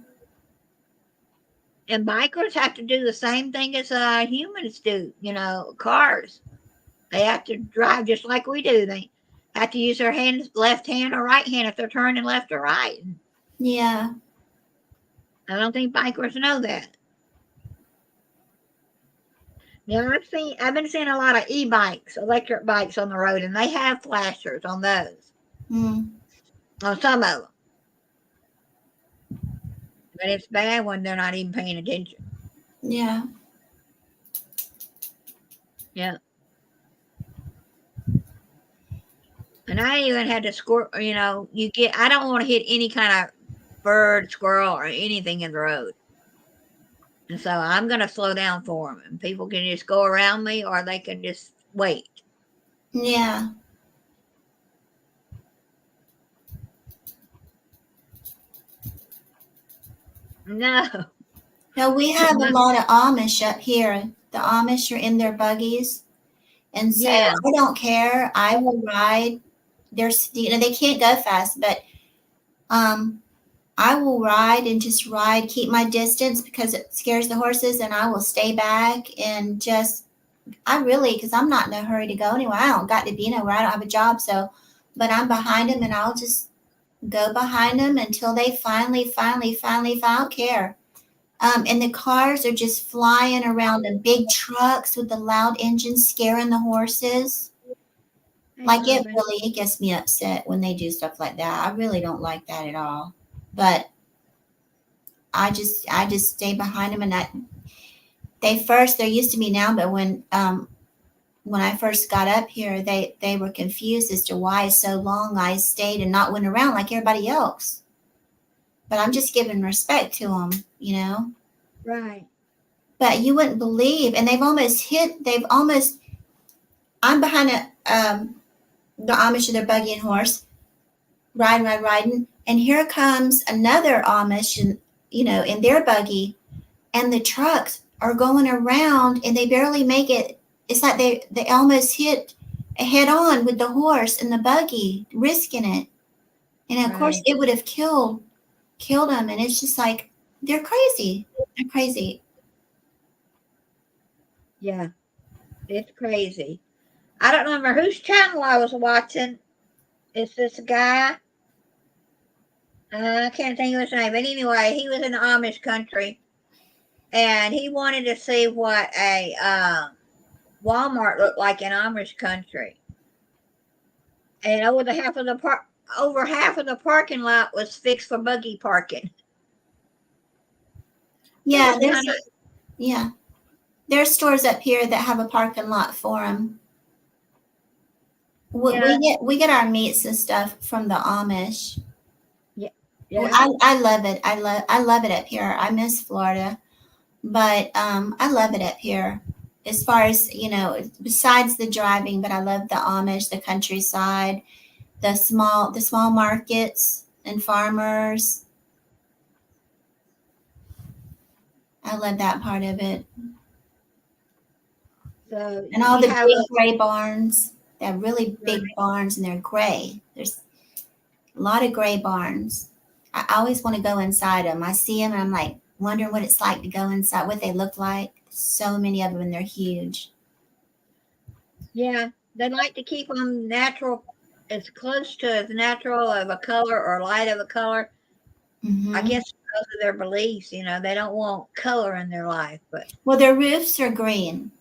And bikers have to do the same thing as humans do. You know, cars. They have to drive just like we do. They have to use their left hand or right hand if they're turning left or right. Yeah. I don't think bikers know that. Now I've been seeing a lot of e-bikes, electric bikes on the road, and they have flashers on those. Mm. On some of them. But it's bad when they're not even paying attention. Yeah. Yeah. And I even had to squirt, you know, I don't want to hit any kind of bird, squirrel, or anything in the road. And so I'm going to slow down for them. And people can just go around me, or they can just wait. Yeah. No. No, we have a lot of Amish up here. The Amish are in their buggies. And so Yeah. I don't care. I will ride. They can't go fast, but I will ride and just ride, keep my distance because it scares the horses, and I will stay back and because I'm not in a hurry to go anywhere. I don't got to be nowhere. I don't have a job, but I'm behind them, and I'll just go behind them until they finally, I don't care. And the cars are just flying around, the big trucks with the loud engines scaring the horses. Like, it gets me upset when they do stuff like that. I really don't like that at all. But I just stay behind them, and they're used to me now. But when I first got up here, they were confused as to why so long I stayed and not went around like everybody else. But I'm just giving respect to them, you know. Right. But you wouldn't believe, and I'm behind the Amish with their buggy and horse, riding, and here comes another Amish, and in their buggy, and the trucks are going around, and they barely make it. It's like they almost hit head on with the horse and the buggy, risking it, and of course it would have killed them. And it's just like, they're crazy. They're crazy. Yeah, it's crazy. I don't remember whose channel I was watching. It's this guy. I can't think of his name, but anyway, he was in the Amish country, and he wanted to see what a Walmart looked like in Amish country. And over half of the parking lot was fixed for buggy parking. Yeah, there's stores up here that have a parking lot for them. We get our meats and stuff from the Amish. Yeah. I love it. I love it up here. I miss Florida, but I love it up here. As far as, besides the driving, but I love the Amish, the countryside, the small markets and farmers. I love that part of it. So and all the big gray barns. They have really big barns, and they're gray. There's a lot of gray barns. I always want to go inside them. I see them, and I'm like wondering what it's like to go inside, what they look like. So many of them, and they're huge. Yeah, they like to keep them natural, as close to as natural of a color or light of a color. I Hmm. guess because of their beliefs, they don't want color in their life. But Well, their roofs are green.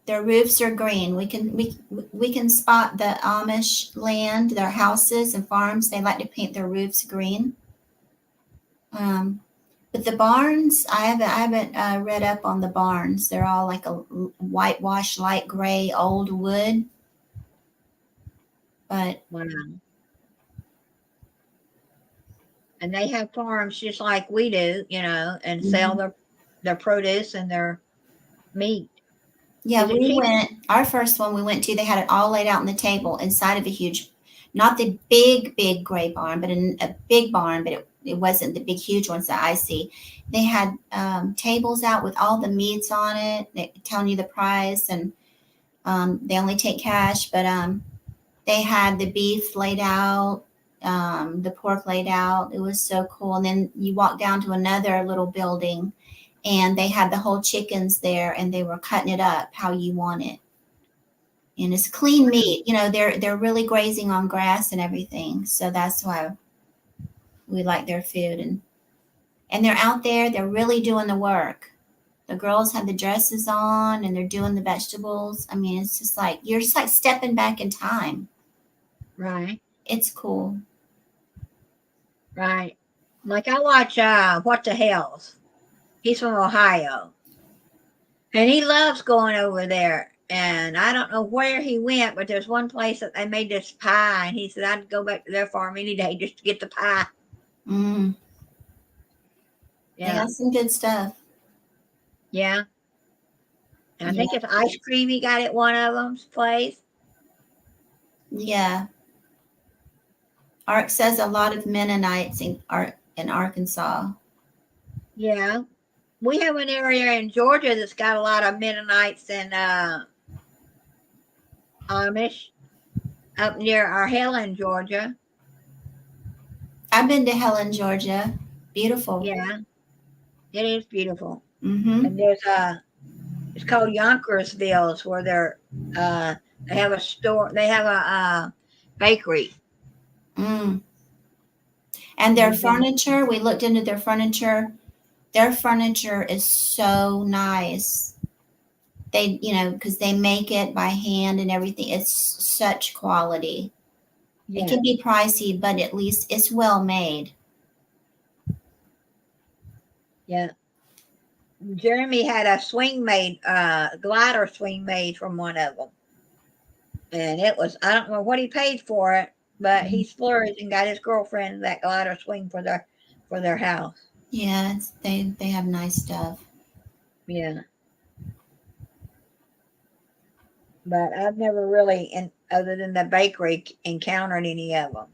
Their roofs are green. We can spot the Amish land, their houses and farms. They like to paint their roofs green. But the barns, I haven't read up on the barns. They're all like a whitewash, light gray, old wood. But wow. And they have farms just like we do, and sell their produce and their meat. yeah, Is it cheap? our first one we went to, they had it all laid out on the table inside of a huge, not the big gray barn, but a big barn, but it wasn't the big, huge ones that I see. They had tables out with all the meats on it, telling you the price, and they only take cash, but they had the beef laid out, the pork laid out. It was so cool. And then you walk down to another little building, and they had the whole chickens there, and they were cutting it up how you want it. And it's clean meat. They're really grazing on grass and everything. So that's why we like their food. And they're out there. They're really doing the work. The girls have the dresses on, and they're doing the vegetables. I mean, it's just like you're just like stepping back in time. Right, It's cool. right. Like I watch What the Hells. He's from Ohio. And he loves going over there. And I don't know where he went, but there's one place that they made this pie, and he said I'd go back to their farm any day just to get the pie. Mm. They Yeah, got some good stuff. yeah. And I Yeah. think it's ice cream he got at one of them's place. Yeah. Ark says a lot of Mennonites in Arkansas. Yeah. We have an area in Georgia that's got a lot of Mennonites and Amish up near our Helen, Georgia. I've been to Helen, Georgia. Beautiful. Yeah, it is beautiful. Mm-hmm. And there's it's called Yonkersville. It's where they have a store. They have a bakery. Mm. And their We've been- furniture, we looked into their furniture. Their furniture is so nice. They, because they make it by hand and everything. It's such quality. It Yeah, can be pricey, but at least it's well made. yeah. Jeremy had a glider swing made from one of them, and it was, I don't know what he paid for it, but he splurged and got his girlfriend that glider swing for their house. Yeah, they have nice stuff. Yeah. But I've never really, other than the bakery, encountered any of them.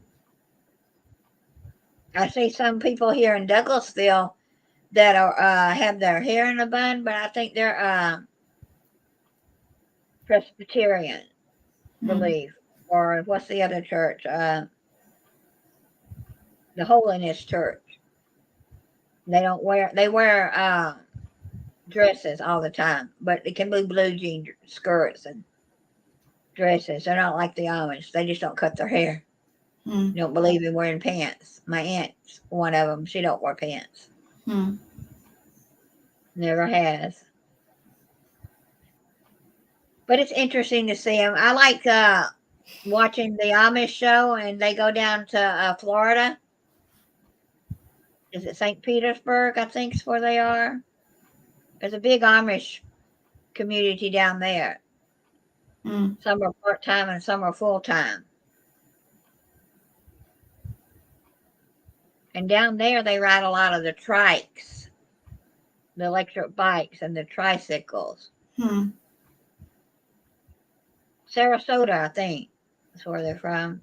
I see some people here in Douglasville that are have their hair in a bun, but I think they're Presbyterian, believe, or what's the other church? The Holiness Church. They wear dresses all the time, but it can be blue jean skirts and dresses. They're not like the Amish. They just don't cut their hair. Mm. Don't believe in wearing pants. My aunt's one of them. She don't wear pants. Mm. Never has. But it's interesting to see them. I like watching the Amish show, and they go down to Florida. Is it St. Petersburg? I think is where they are. There's a big Amish community down there. Mm. Some are part time and some are full time. And down there, they ride a lot of the trikes, the electric bikes, and the tricycles. Hmm. Sarasota, I think, is where they're from.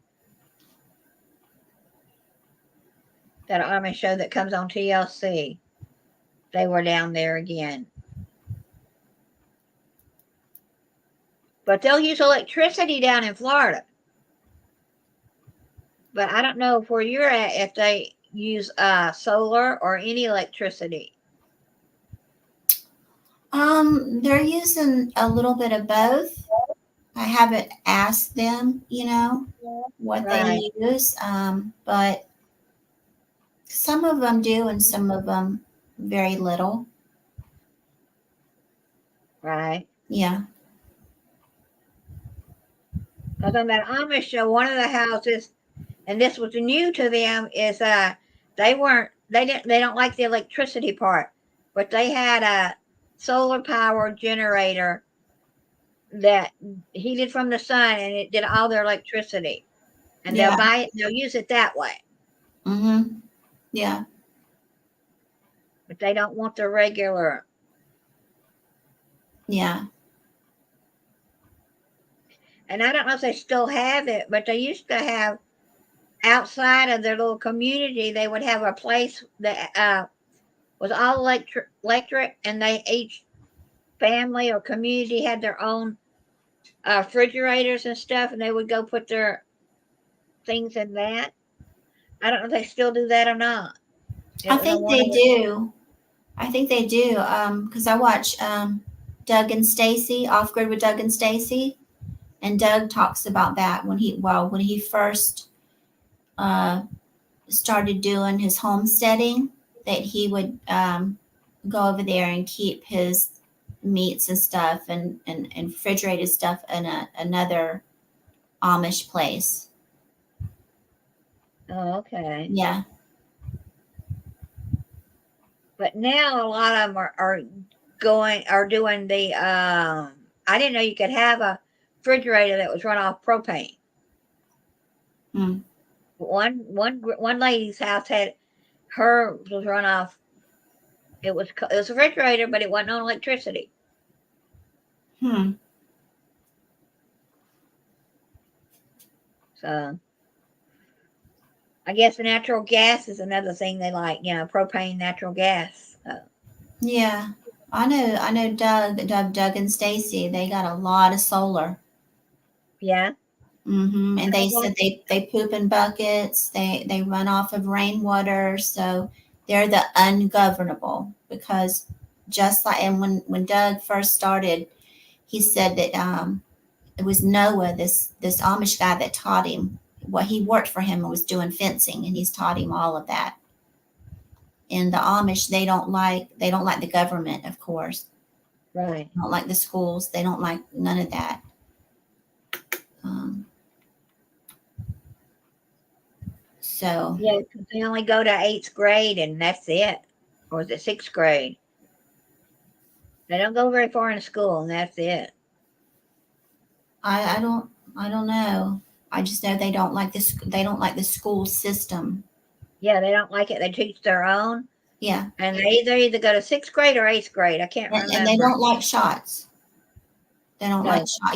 That Amish show that comes on TLC. They were down there again. But they'll use electricity down in Florida. But I don't know where you're at if they use solar or any electricity. They're using a little bit of both. I haven't asked them, what Right, they use. But some of them do, and some of them very little. right. Yeah. Because on that Amish show, one of the houses, and this was new to them, is they don't like the electricity part, but they had a solar power generator that heated from the sun and it did all their electricity. And Yeah. they'll use it that way, Mm-hmm. Yeah. but they don't want the regular. Yeah. And I don't know if they still have it, but they used to have outside of their little community, they would have a place that was all electric, and they each family or community had their own refrigerators and stuff, and they would go put their things in that. I don't know if they still do that or not. I It was on think one they of the. do. I think they do. Because I watch Doug and Stacy, Off Grid with Doug and Stacy, and Doug talks about that when he first uh, started doing his homesteading, that he would go over there and keep his meats and stuff and refrigerated stuff in another Amish place. Oh, okay. Yeah. But now a lot of them are doing the. I didn't know you could have a refrigerator that was run off propane. Hmm. One lady's house had her was run off. It was a refrigerator, but it wasn't on electricity. Hmm. So I guess natural gas is another thing they like. Propane, natural gas. Yeah. I know Doug and Stacy, they got a lot of solar. Yeah. And they said they poop in buckets. They run off of rainwater, so they're the ungovernable. Because just like, and when Doug first started, he said that it was Noah, this Amish guy, that taught him. What he worked for him and was doing fencing, and he's taught him all of that. And the Amish, they don't like the government, of course. Right. They don't like the schools. They don't like none of that. Um, so Yeah, 'cause they only go to 8th grade and that's it. Or is it 6th grade? They don't go very far in school and that's it. I don't know. I just know they don't like this. They don't like the school system. Yeah, they don't like it. They teach their own. Yeah, And they either go to 6th grade or 8th grade. I can't and they remember. don't like shots. They don't like No. shot.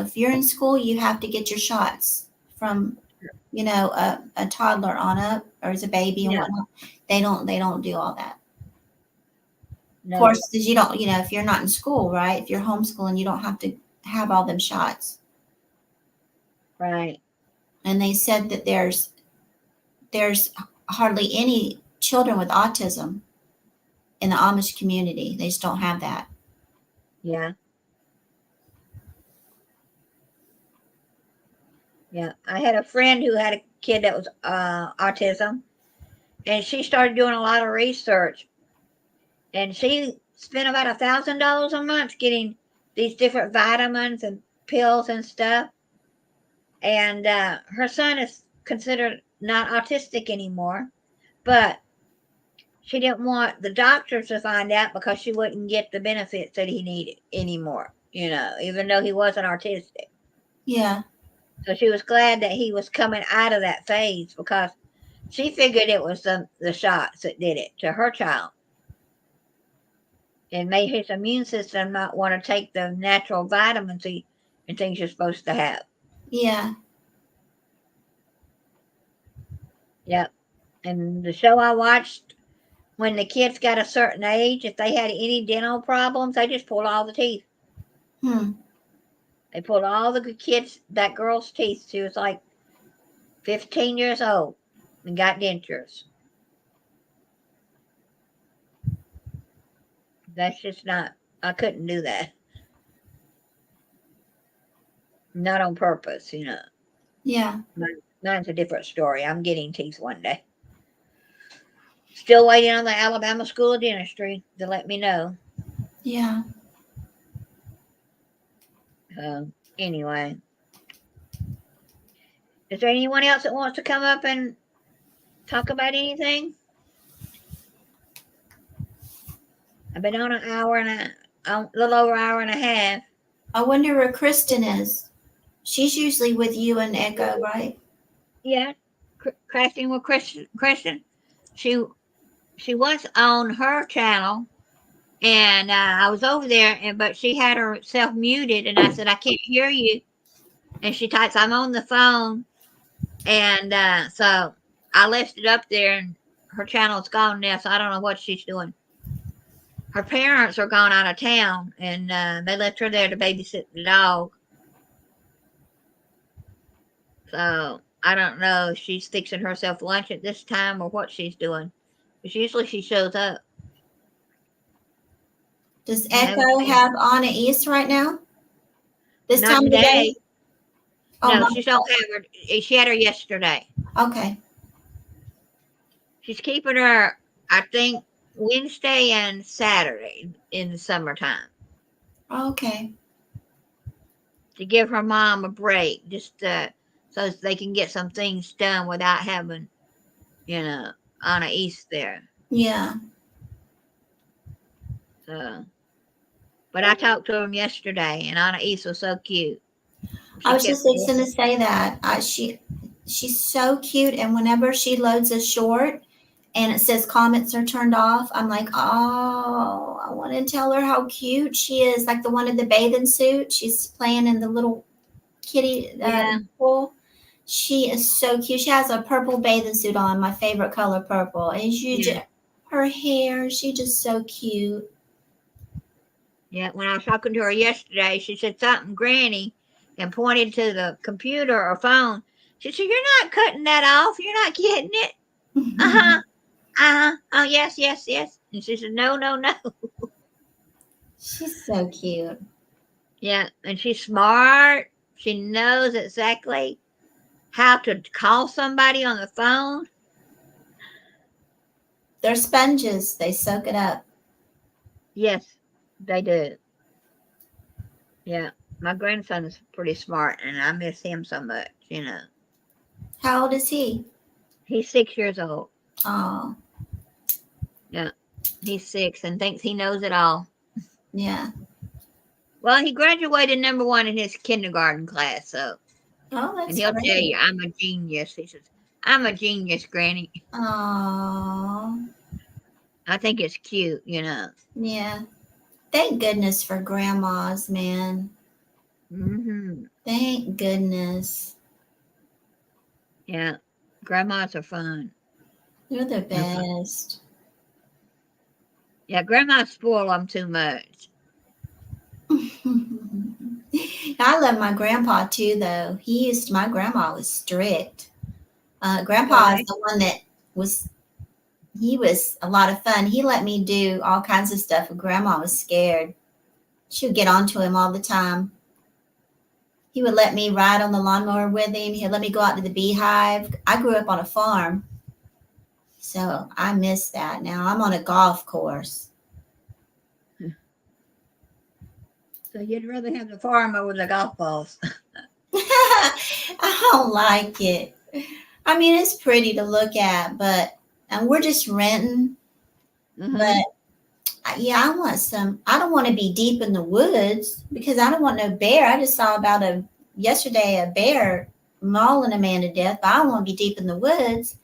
If you're in school, you have to get your shots from, a toddler on up, or as a baby and Yeah. whatnot. They don't do all that. No. Of course, because you don't, if you're not in school, right? If you're homeschooling, you don't have to have all them shots. Right. And they said that there's hardly any children with autism in the Amish community. They just don't have that. Yeah. Yeah. I had a friend who had a kid that was autism, and she started doing a lot of research, and she spent about $1,000 a month getting these different vitamins and pills and stuff. And her son is considered not autistic anymore, but she didn't want the doctors to find out because she wouldn't get the benefits that he needed anymore, even though he wasn't autistic. Yeah. So she was glad that he was coming out of that phase because she figured it was the shots that did it to her child. It made his immune system not want to take the natural vitamins and things you're supposed to have. Yeah. Yep. And the show I watched, when the kids got a certain age, if they had any dental problems, they just pulled all the teeth. Hmm. They pulled all the that girl's teeth. She was like 15 years old and got dentures. That's just not. I couldn't do that. Not on purpose, you know. Yeah. Mine's a different story. I'm getting teeth one day. Still waiting on the Alabama School of Dentistry to let me know. Yeah. Anyway, is there anyone else that wants to come up and talk about anything? I've been on an hour and a little over an hour and a half. I wonder where Kristen is. She's usually with you and Echo, right? Yeah, crafting with Kristen. She was on her channel, and I was over there, but she had herself muted, and I said I can't hear you, and she types I'm on the phone, and so I left it up there, and her channel's gone now, so I don't know what she's doing. Her parents are gone out of town, and they left her there to babysit the dog. So I don't know if she's fixing herself lunch at this time or what she's doing. Because usually she shows up. Does I haven't Echo seen have Anna East right now? This Not time of the today. day? Oh, No, she don't have her. She had her yesterday. okay. She's keeping her, I think, Wednesday and Saturday in the summertime Okay. to give her mom a break, just so they can get some things done without having, Anna East there. Yeah. So, but I talked to him yesterday, and Anna East was so cute. I was just fixing to say that. She's so cute, and whenever she loads a short and it says comments are turned off, I'm like, oh, I want to tell her how cute she is. Like the one in the bathing suit. She's playing in the little kitty pool. She is so cute. She has a purple bathing suit on, my favorite color, purple. And her hair, she's just so cute. Yeah, when I was talking to her yesterday, she said something, Granny, and pointed to the computer or phone. She said, "You're not cutting that off. You're not getting it." Oh, yes, yes, yes. And she said, "No, no, no." She's so cute. Yeah, and she's smart. She knows exactly how to call somebody on the phone. They're sponges. They soak it up. Yes, they do. Yeah, my grandson is pretty smart, and I miss him so much, How old is he? He's 6 years old. Oh. Yeah, he's 6 and thinks he knows it all. Yeah. Well, he graduated number 1 in his kindergarten class, so. Oh, that's And he'll great. tell you, I'm a genius. He says, I'm a genius, Granny. Oh. I think it's cute, Yeah. Thank goodness for grandmas, man. Mm-hmm. Thank goodness. Yeah, grandmas are fun. They're the best. Yeah, grandmas spoil them too much. I love my grandpa too, though. My grandma was strict. Grandpa is the one that he was a lot of fun. He let me do all kinds of stuff, and grandma was scared. She would get onto him all the time. He would let me ride on the lawnmower with him. He'd let me go out to the beehive. I grew up on a farm, so I miss that. Now I'm on a golf course. So you'd rather have the farm over the golf balls. I don't like it. I mean, it's pretty to look at, and we're just renting. Mm-hmm. But yeah, I don't want to be deep in the woods because I don't want no bear. I just saw about yesterday a bear mauling a man to death, but I don't want to be deep in the woods.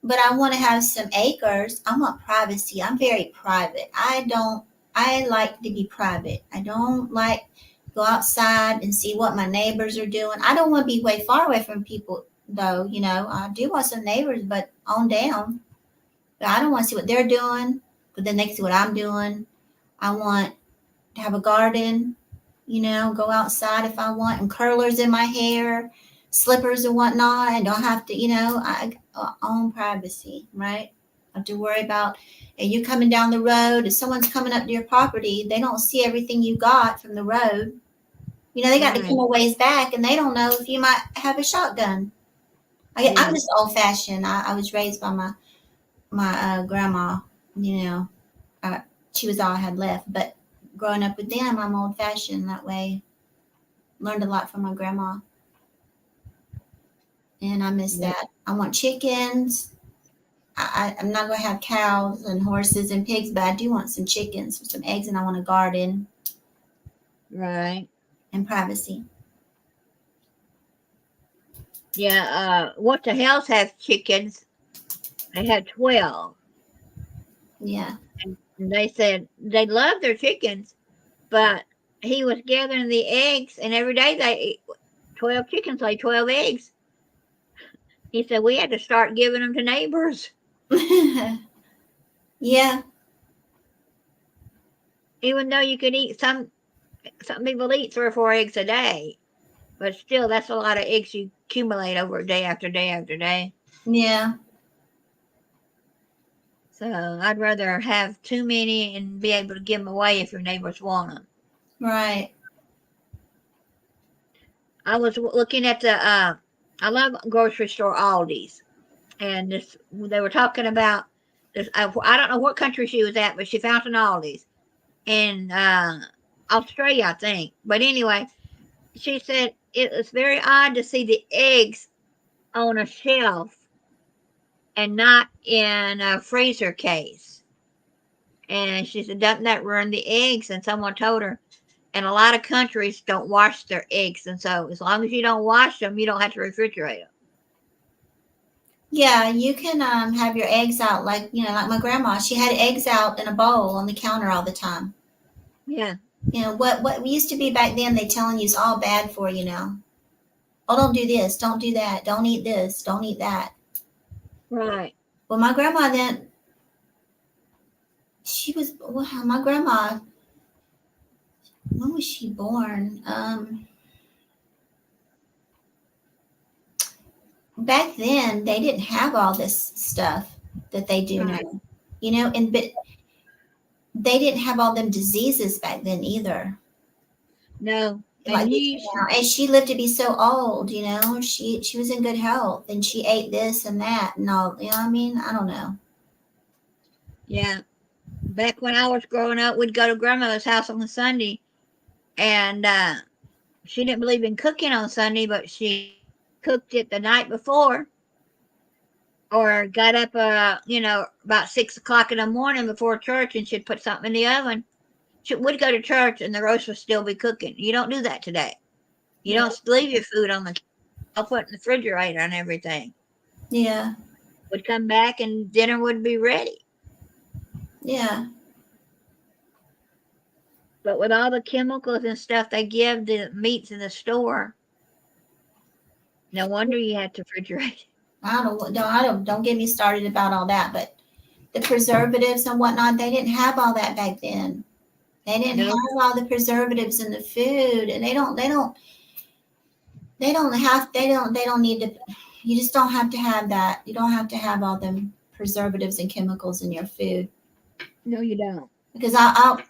But I want to have some acres. I want privacy. I'm very private. I like to be private. I don't like go outside and see what my neighbors are doing. I don't want to be way far away from people though, I do want some neighbors, but on down. But I don't want to see what they're doing, but then they can see what I'm doing. I want to have a garden, go outside if I want, and curlers in my hair, slippers and whatnot. I don't have to, I own privacy, right? have to worry about, and you coming down the road, if someone's coming up to your property, they don't see everything you got from the road. You know, they got to come a ways back, and they don't know if you might have a shotgun. I'm just old fashioned. I was raised by my grandma. You know, she was all I had left. But growing up with them, I'm old fashioned that way. Learned a lot from my grandma, and I miss that. I want chickens. I'm not going to have cows and horses and pigs, but I do want some chickens with some eggs, and I want a garden. Right. And privacy. Yeah. What the Hells have chickens? They had 12. Yeah. And they said they love their chickens, but he was gathering the eggs, and every day they 12 chickens lay 12 eggs. He said we had to start giving them to neighbors. Yeah. Even though you could eat some people eat 3 or 4 eggs a day, but still that's a lot of eggs you accumulate over day after day after day. Yeah. So I'd rather have too many and be able to give them away if your neighbors want them. Right. I was looking at the I love grocery store Aldi's, and they were talking about this. I don't know what country she was at, but she found an Aldi's in Australia, I think. But anyway, she said it was very odd to see the eggs on a shelf and not in a freezer case. And she said, doesn't that ruin the eggs? And someone told her, and a lot of countries don't wash their eggs. And so as long as you don't wash them, you don't have to refrigerate them. Yeah, you can have your eggs out like my grandma. She had eggs out in a bowl on the counter all the time. Yeah. You know, what we used to be back then, they telling you it's all bad for you now. Oh, don't do this, don't do that, don't eat this, don't eat that. Right. Well, my grandma then, my grandma, when was she born? Back then they didn't have all this stuff that they do Right. now. You know, but they didn't have all them diseases back then either. No. Like And they do now. And she lived to be so old, you know. She was in good health, and she ate this and that and all. You know what I mean? I don't know. yeah. Back when I was growing up, we'd go to grandmother's house on a Sunday, and she didn't believe in cooking on Sunday, but she cooked it the night before, or got up, about 6 o'clock in the morning before church, and she'd put something in the oven. She would go to church, and the roast would still be cooking. You don't do that today. You don't leave your food on the. I'll put in the refrigerator and everything. Yeah. Would come back, and dinner would be ready. Yeah. But with all the chemicals and stuff they give the meats in the store, no wonder you have to refrigerate. Don't get me started about all that. But the preservatives and whatnot, they didn't have all that back then. They didn't have all the preservatives in the food, and they don't need to. You just don't have to have that. You don't have to have all them preservatives and chemicals in your food. No, you don't. Because I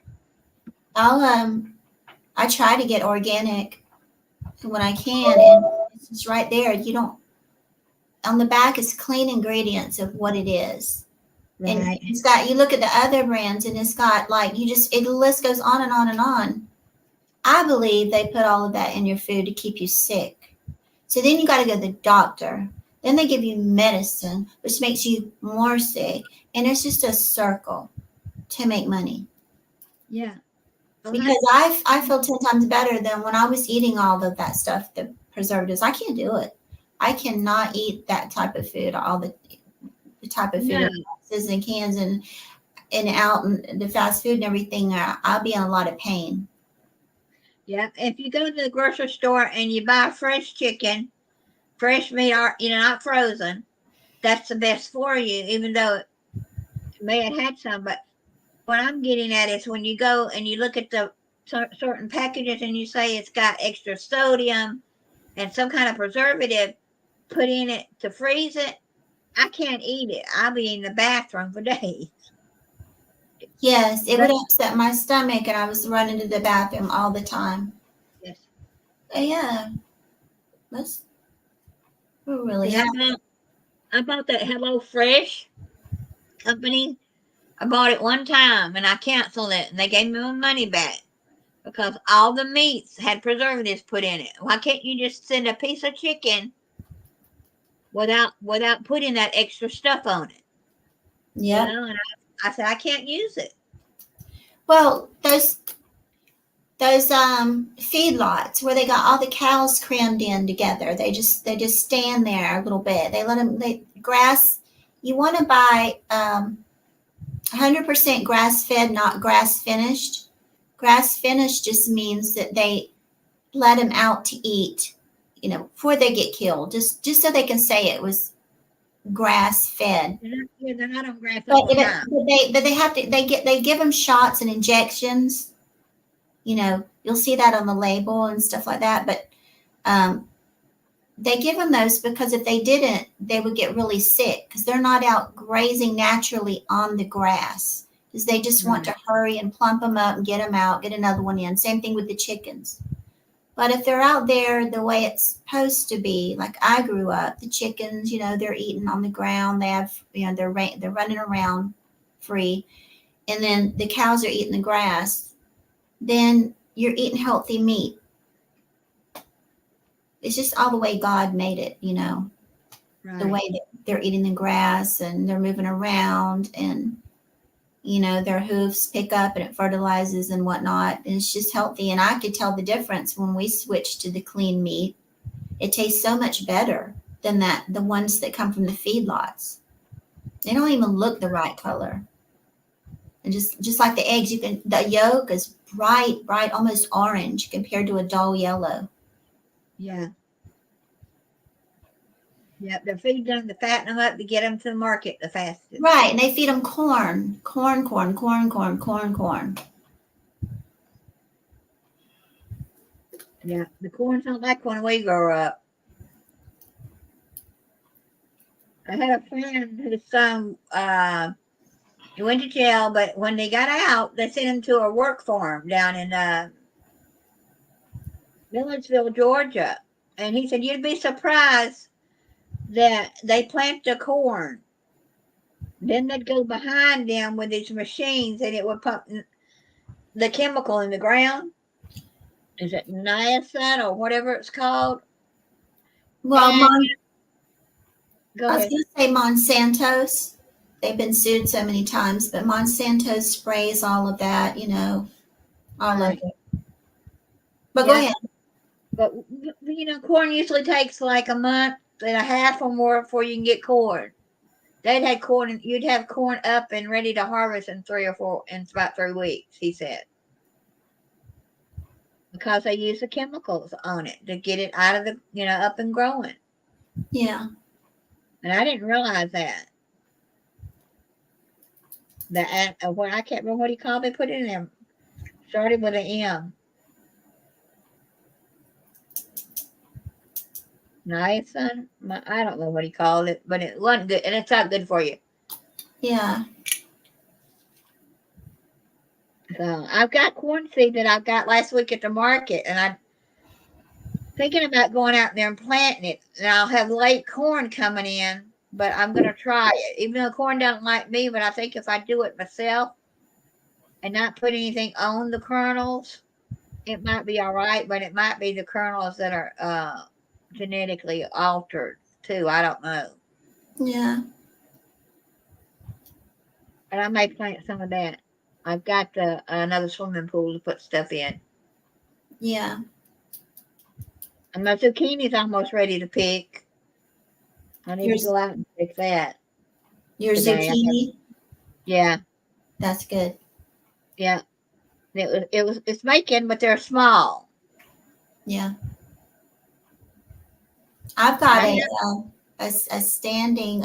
try to get organic when I can, and it's just right there. You don't. On the back is clean ingredients of what it is. Right. And it's got, you look at the other brands and it's got the list goes on and on and on. I believe they put all of that in your food to keep you sick. So then you got to go to the doctor. Then they give you medicine, which makes you more sick. And it's just a circle to make money. Yeah. Well, Because I feel 10 times better than when I was eating all of that stuff, the preservatives. I can't do it. I cannot eat that type of food, all the type of food. No. And cans and out and the fast food and everything, I'll be in a lot of pain. Yeah. If you go to the grocery store and you buy fresh chicken, fresh meat, or not frozen, that's the best for you, even though it may have had some. But what I'm getting at is when you go and you look at the certain packages and you say it's got extra sodium and some kind of preservative put in it to freeze it, I can't eat it. I'll be in the bathroom for days. Yes, it would But upset my stomach, and I was running to the bathroom all the time. yes. Yeah, that's really Yeah, healthy. I bought that Hello Fresh company. I bought it one time and I canceled it, and they gave me my money back because all the meats had preservatives put in it. Why can't you just send a piece of chicken without putting that extra stuff on it? You Yep. know, and I said I can't use it. Well, those feedlots where they got all the cows crammed in together, they just stand there a little bit. They let them grass. You want to buy 100% grass fed, not grass finished. Grass finished just means that they let them out to eat, before they get killed, just so they can say it was grass fed. They're not on grass But, all the time. they have to they give them shots and injections. You'll see that on the label and stuff like that. But they give them those because if they didn't, they would get really sick because they're not out grazing naturally on the grass. Because they just want to hurry and plump them up and get them out, get another one in. Same thing with the chickens. But if they're out there the way it's supposed to be, like I grew up, the chickens, they're eating on the ground. They have, they're running around free, and then the cows are eating the grass. Then you're eating healthy meat. It's just all the way God made it, the way that they're eating the grass and they're moving around, and their hooves pick up and it fertilizes and whatnot. And it's just healthy. And I could tell the difference when we switched to the clean meat. It tastes so much better than the ones that come from the feedlots. They don't even look the right color. And just like the eggs, the yolk is bright, almost orange compared to a dull yellow. Yeah. Yep, they're feeding them to fatten them up to get them to the market the fastest. Right, and they feed them corn. Yeah, the corn's not like when we grew up. I had a friend whose son he went to jail, but when they got out, they sent him to a work farm down in Milledgeville, Georgia. And he said, you'd be surprised that they plant the corn. Then they'd go behind them with these machines and it would pump the chemical in the ground. Is it niacin or whatever it's called? Well, Go I was ahead. going to say Monsanto's. They've been sued so many times, but Monsanto sprays all of that, all of it. But go ahead. But corn usually takes like a month and a half or more before you can get corn. They'd had corn, you'd have corn up and ready to harvest in about 3 weeks, he said. Because they use the chemicals on it to get it out of the, up and growing. Yeah. And I didn't realize that. What I can't remember what he called it, put it in there. Started with an M. Niacin? I don't know what he called it, but it wasn't good, and it's not good for you. Yeah. So I've got corn seed that I got last week at the market, and I'm thinking about going out there and planting it. And I'll have late corn coming in, but I'm going to try it. Even though corn doesn't like me, but I think if I do it myself and not put anything on the kernels, it might be all right, but it might be the kernels that are genetically altered too. I don't know. Yeah. But I may plant some of that. I've got another swimming pool to put stuff in. Yeah. And my zucchini's almost ready to pick. I need to go out and pick that. Your zucchini? Yeah. That's good. Yeah. It's making, but they're small. Yeah. I've got a standing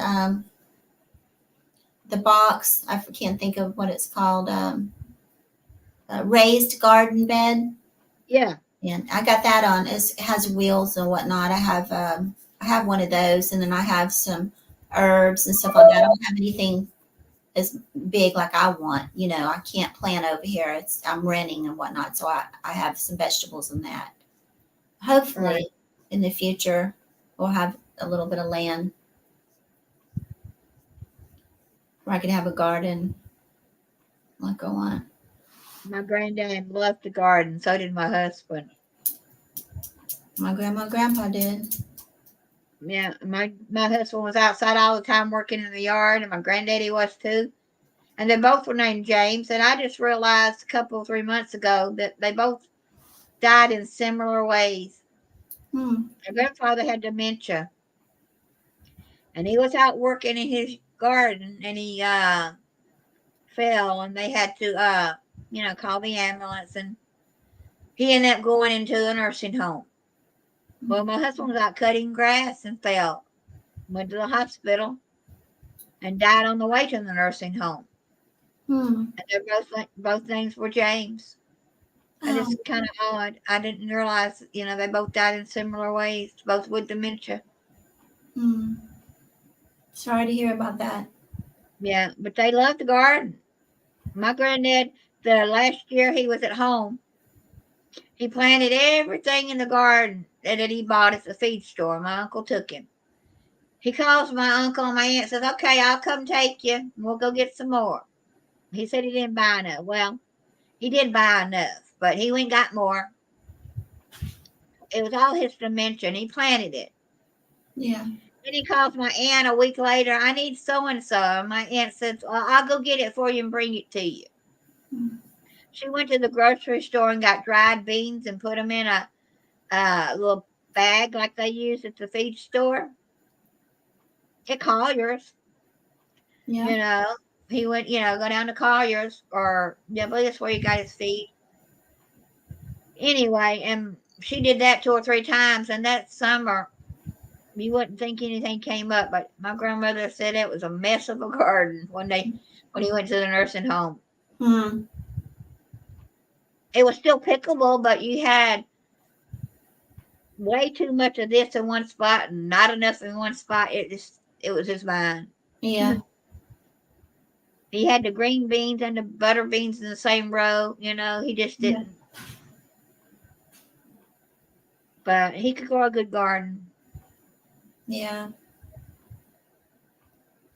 the box. I can't think of what it's called. A raised garden bed. Yeah. And I got that on. It has wheels and whatnot. I have one of those, and then I have some herbs and stuff like that. I don't have anything as big like I want. I can't plant over here. I'm renting and whatnot, so I have some vegetables in that. Hopefully, Right. in the future, we'll have a little bit of land where I can have a garden like I want. My granddad loved to garden. So did my husband. My grandma and grandpa did. Yeah, my husband was outside all the time working in the yard, and my granddaddy was too. And they both were named James. And I just realized a couple 3 months ago that they both died in similar ways. Hmm. My grandfather had dementia, and he was out working in his garden, and he fell, and they had to call the ambulance, and he ended up going into a nursing home. Well, my husband was out cutting grass and fell, went to the hospital, and died on the way to the nursing home. Hmm. And they're both names were James. And Oh, it's kind of odd. I didn't realize, they both died in similar ways, both with dementia. hmm. Sorry to hear about that. Yeah, but they loved the garden. My granddad, the last year he was at home, he planted everything in the garden that he bought at the feed store. My uncle took him. He calls my uncle and my aunt, says, "Okay, I'll come take you, and we'll go get some more." He said he didn't buy enough. Well, he did buy enough, but he went and got more. It was all his dementia, and he planted it. Yeah. Then he calls my aunt a week later, "I need so and so." And my aunt says, "Well, I'll go get it for you and bring it to you." Hmm. She went to the grocery store and got dried beans and put them in a little bag like they use at the feed store at Collier's. Yeah. He went, go down to Collier's, or yeah, but that's where you got his feed. Anyway, and she did that 2 or 3 times, and that summer you wouldn't think anything came up, but my grandmother said it was a mess of a garden when he went to the nursing home. Hmm. It was still pickable, but you had way too much of this in one spot and not enough in one spot. It was his mind. Yeah. He had the green beans and the butter beans in the same row. He just Yeah. didn't. But he could grow a good garden. Yeah.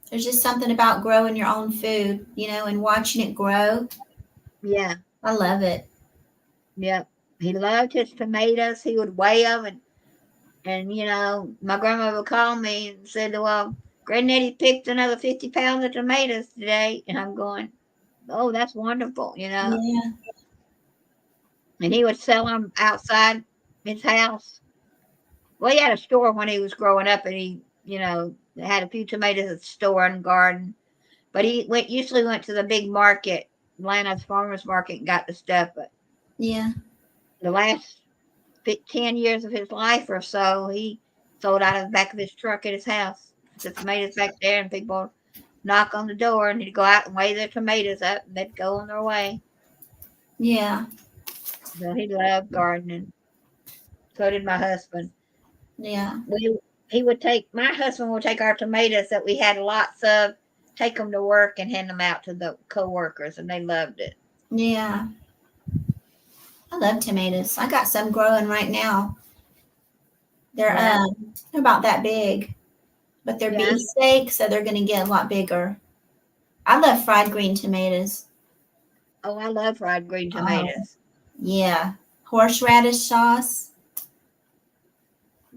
There's just something about growing your own food, and watching it grow. Yeah, I love it. yep. He loved his tomatoes. He would weigh them, and my grandma would call me and said, "Well, Granddaddy picked another 50 pounds of tomatoes today," and I'm going, "Oh, that's wonderful," Yeah. And he would sell them outside his house. Well, he had a store when he was growing up, and he, had a few tomatoes at the store and garden. But he usually went to the big market, Atlanta's farmers market, and got the stuff. But Yeah. the last 10 years of his life or so, he sold out of the back of his truck at his house. The tomatoes back there, and people knock on the door, and he'd go out and weigh their tomatoes up, and they'd go on their way. Yeah. So he loved gardening. So did my husband. Yeah. My husband would take our tomatoes that we had lots of, take them to work and hand them out to the co-workers, and they loved it. Yeah. I love tomatoes. I got some growing right now. They're Yeah. they're about that big, but they're Yeah. beefsteak, so they're gonna get a lot bigger. I love fried green tomatoes. Oh, I love fried green Oh. tomatoes. Yeah. Horseradish sauce.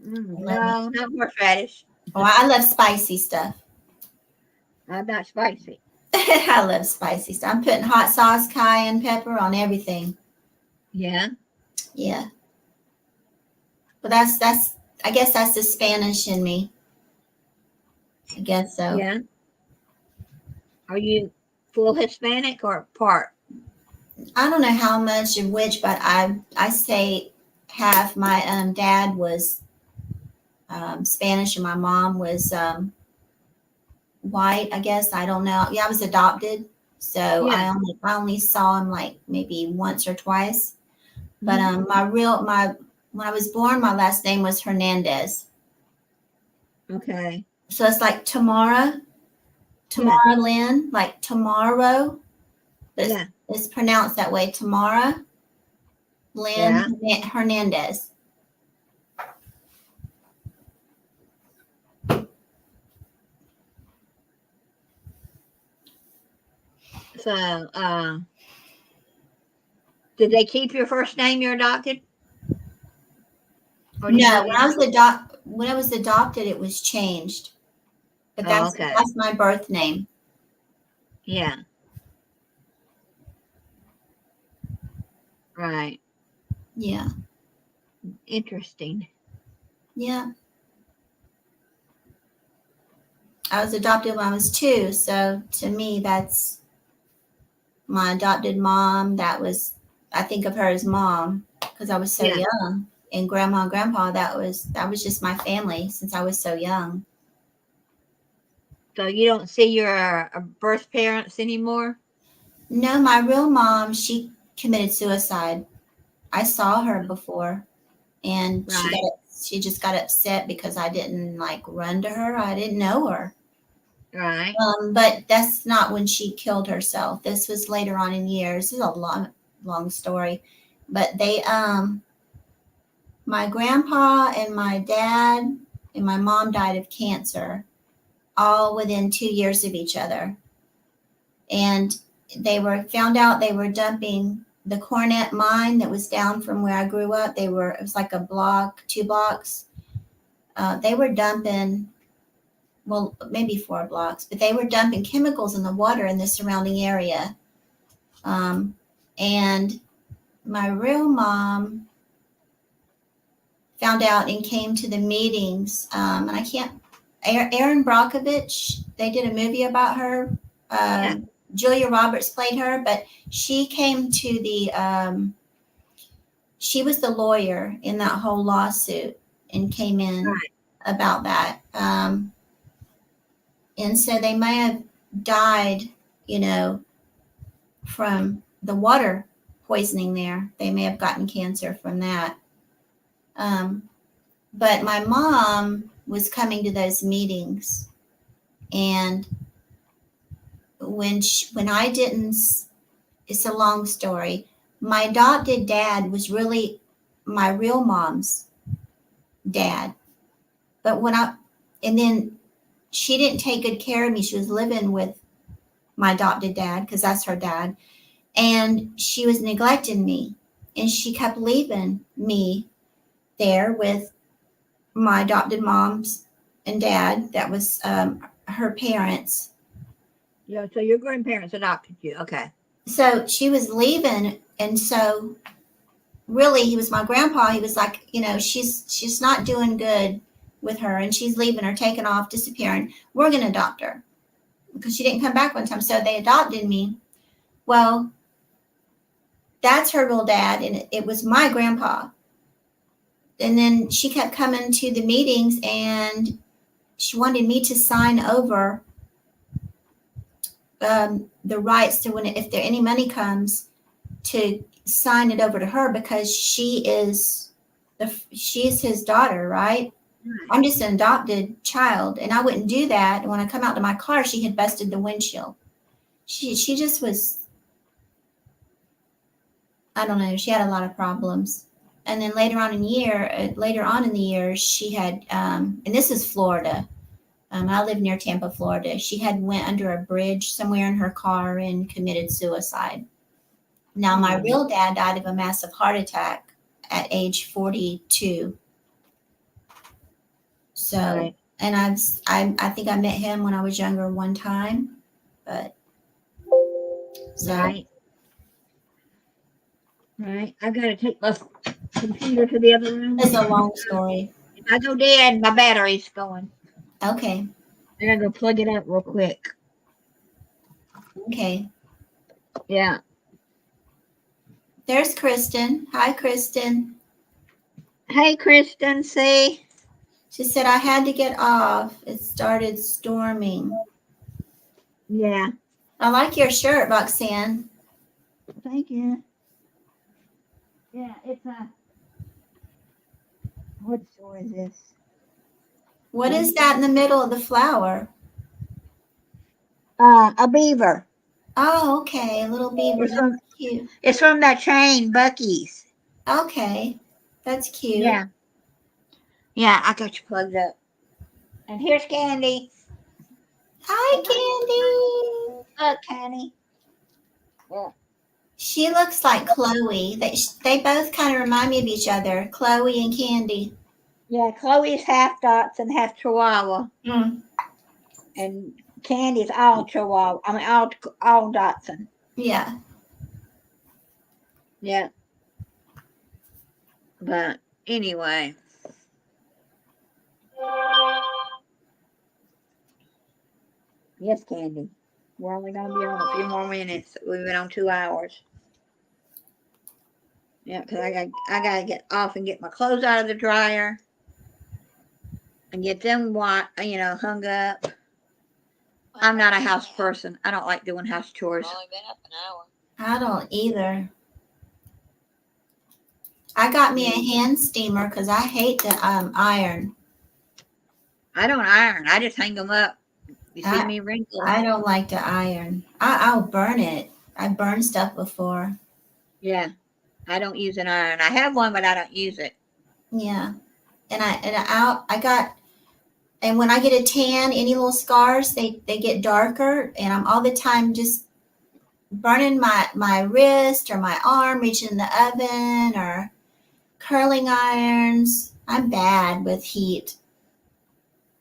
No, not horseradish. Oh, I love spicy stuff. I'm not spicy. I love spicy stuff. I'm putting hot sauce, cayenne pepper on everything. Yeah. Yeah. But I guess that's the Spanish in me. I guess so. Yeah. Are you full Hispanic or part? I don't know how much of which, but I say half. My dad was Spanish and my mom was white. I guess I don't know. Yeah, I was adopted, so Yeah. I only saw him like maybe once or twice. But Mhm. when I was born, my last name was Hernandez. Okay. So it's like Tamara Lynn, like tomorrow. But Yeah. it's pronounced that way. Tamara Lynn Hernandez. So, did they keep your first name you adopted? Or did you No, get- when I was adopted, it was changed. But Oh, okay. that's my birth name. Yeah. Right. Yeah. Interesting. Yeah. I was adopted when I was 2, so to me that's my adopted mom. I think of her as mom because I was so Yeah. young. And grandma and grandpa, that was just my family since I was so young. So you don't see your birth parents anymore? No, my real mom, she committed suicide. I saw her before, and Right. she just got upset because I didn't like run to her. I didn't know her. Right. But that's not when she killed herself. This was later on in years. This is a long story. But my grandpa and my dad and my mom died of cancer all within 2 years of each other. And found out they were dumping the Cornet mine that was down from where I grew up. It was like a block, 2 blocks. They were dumping, well, maybe 4 blocks, but they were dumping chemicals in the water in the surrounding area. And my real mom found out and came to the meetings. And I can't, Erin Brockovich, they did a movie about her. Yeah. Julia Roberts played her, but she came to she was the lawyer in that whole lawsuit and came in Right. about that. And so they may have died, from the water poisoning there. They may have gotten cancer from that. But my mom was coming to those meetings, and when I didn't, it's a long story. My adopted dad was really my real mom's dad. But and then she didn't take good care of me. She was living with my adopted dad because that's her dad. And she was neglecting me. And she kept leaving me there with my adopted moms and dad. That was her parents. Yeah. So your grandparents adopted you. Okay. So she was leaving. And so really he was my grandpa. He was like, she's not doing good with her and she's leaving her, taking off, disappearing. We're going to adopt her because she didn't come back one time. So they adopted me. Well, that's her real dad. And it was my grandpa. And then she kept coming to the meetings and she wanted me to sign over the rights to if there any money comes to sign it over to her because she is his daughter, right? I'm just an adopted child, and I wouldn't do that. And when I come out to my car, she had busted the windshield. She just was, I don't know. She had a lot of problems. And then later on in the year, she had, and this is Florida. I live near Tampa, Florida. She had went under a bridge somewhere in her car and committed suicide. Now, my real dad died of a massive heart attack at age 42. So, Right. and I think I met him when I was younger one time, but so Right. Right. I gotta take my computer to the other room. it's a long story. If I go dead, my battery's going. Okay. I gotta go plug it up real quick. Okay. Yeah. There's Kristen. Hi, Kristen. Hey, Kristen. See? She said, I had to get off. It started storming. Yeah. I like your shirt, Roxanne. Thank you. Yeah, it's a. What store is this? What is that in the middle of the flower? A beaver. Oh, okay. A little beaver. It's from That's cute. it's from that chain, Bucky's. Okay. That's cute. Yeah. Yeah, I got you plugged up. And here's Candy. Hi, Candy. Look, Candy. Yeah. She looks like Chloe. They both kind of remind me of each other, Chloe and Candy. Yeah, Chloe's half Dotson, half Chihuahua, Mm, and Candy's all Chihuahua. I mean, all Dotson. yeah. Yeah. But anyway. Yes, Candy. We're only gonna be on a few more minutes. We've been on 2 hours. Yeah, because I gotta get off and get my clothes out of the dryer and get them hung up. I'm not a house person. I don't like doing house chores. Only been up an hour. I don't either. I got me a hand steamer because I hate to iron. I don't iron. I just hang them up. You see me wrinkle? I don't like to iron. I'll burn it. I've burned stuff before. Yeah. I don't use an iron. I have one, but I don't use it. Yeah. And when I get a tan, any little scars, they get darker, and I'm all the time just burning my wrist or my arm, reaching in the oven or curling irons. I'm bad with heat.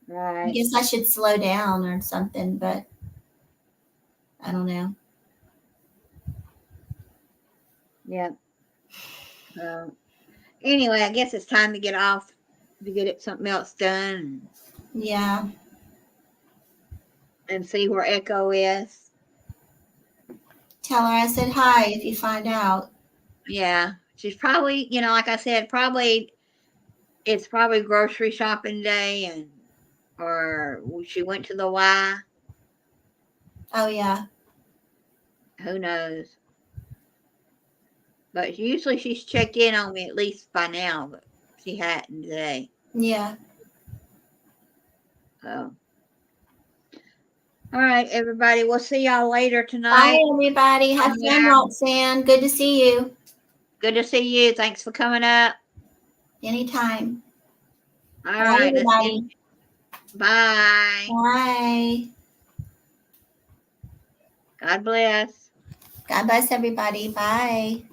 I Right. guess I should slow down or something, but I don't know. Yeah. Anyway, I guess it's time to get off to get something else done Yeah. and see where Echo is. Tell her I said hi if you find out. Yeah. She's probably, like I said, it's probably grocery shopping day or she went to the Y. Oh, yeah. Who knows? But usually she's checked in on me at least by now, but she hadn't today. Yeah. So. All right, everybody. We'll see y'all later Bye, tonight. everybody. Have fun, Roxanne. Good to see you. Good to see you. Thanks for coming up. Anytime. All Bye, right. everybody. Bye. Bye. God bless. God bless everybody. Bye.